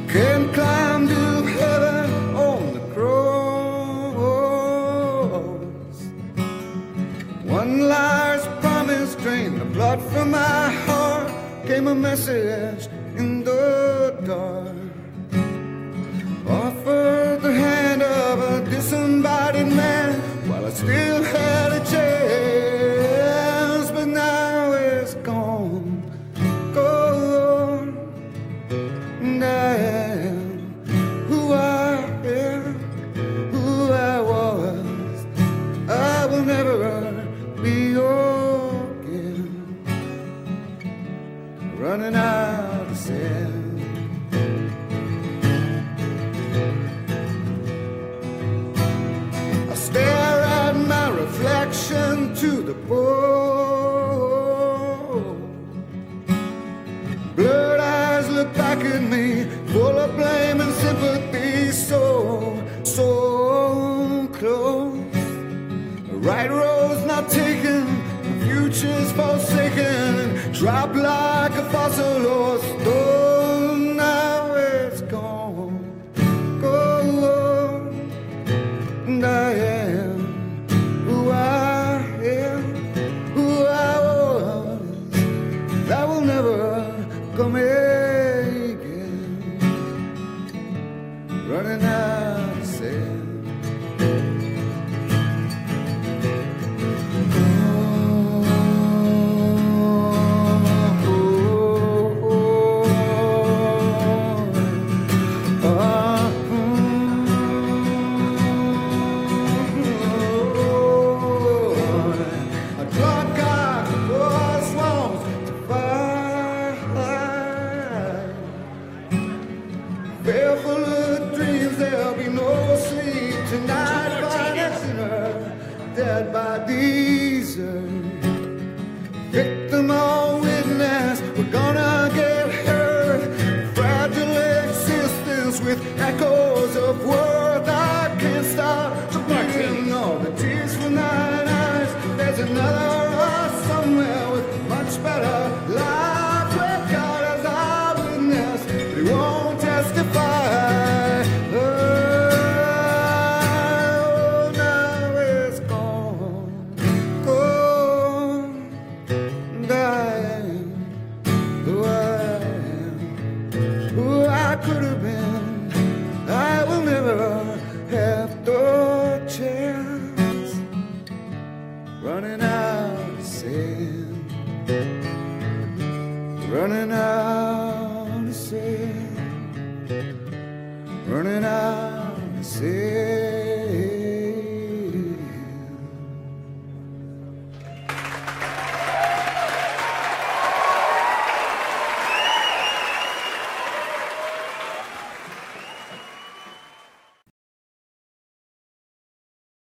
L: Can climb to heaven on the cross. One last promise drained the blood from my heart. Came a message in the dark. Offered the hand of a disembodied man while I still had a chance, but now it's gone, gone. And I am who I am, who I was. I will never be again. Running out of sand. I stare at my reflection to the pole. Blurred eyes look back at me, full of blame and sympathy, so close. The right road's not taken, the future's forsaken, dropped like a fossil or stone. Now it's gone, gone. And I am who I am, who I was. That will never come again. Running out of sand. A drug guy was wants to fight. Fearful of dreams, there'll be no sleep tonight. Dead bodies, victim or witness, we're gonna get hurt. Fragile existence with echoes of worth. I can't stop bleeding all the tears from thine eyes. There's another us somewhere with much better life. Where God as our witness, but he won't testify. Running out of sand, running out of sand, running out of sand.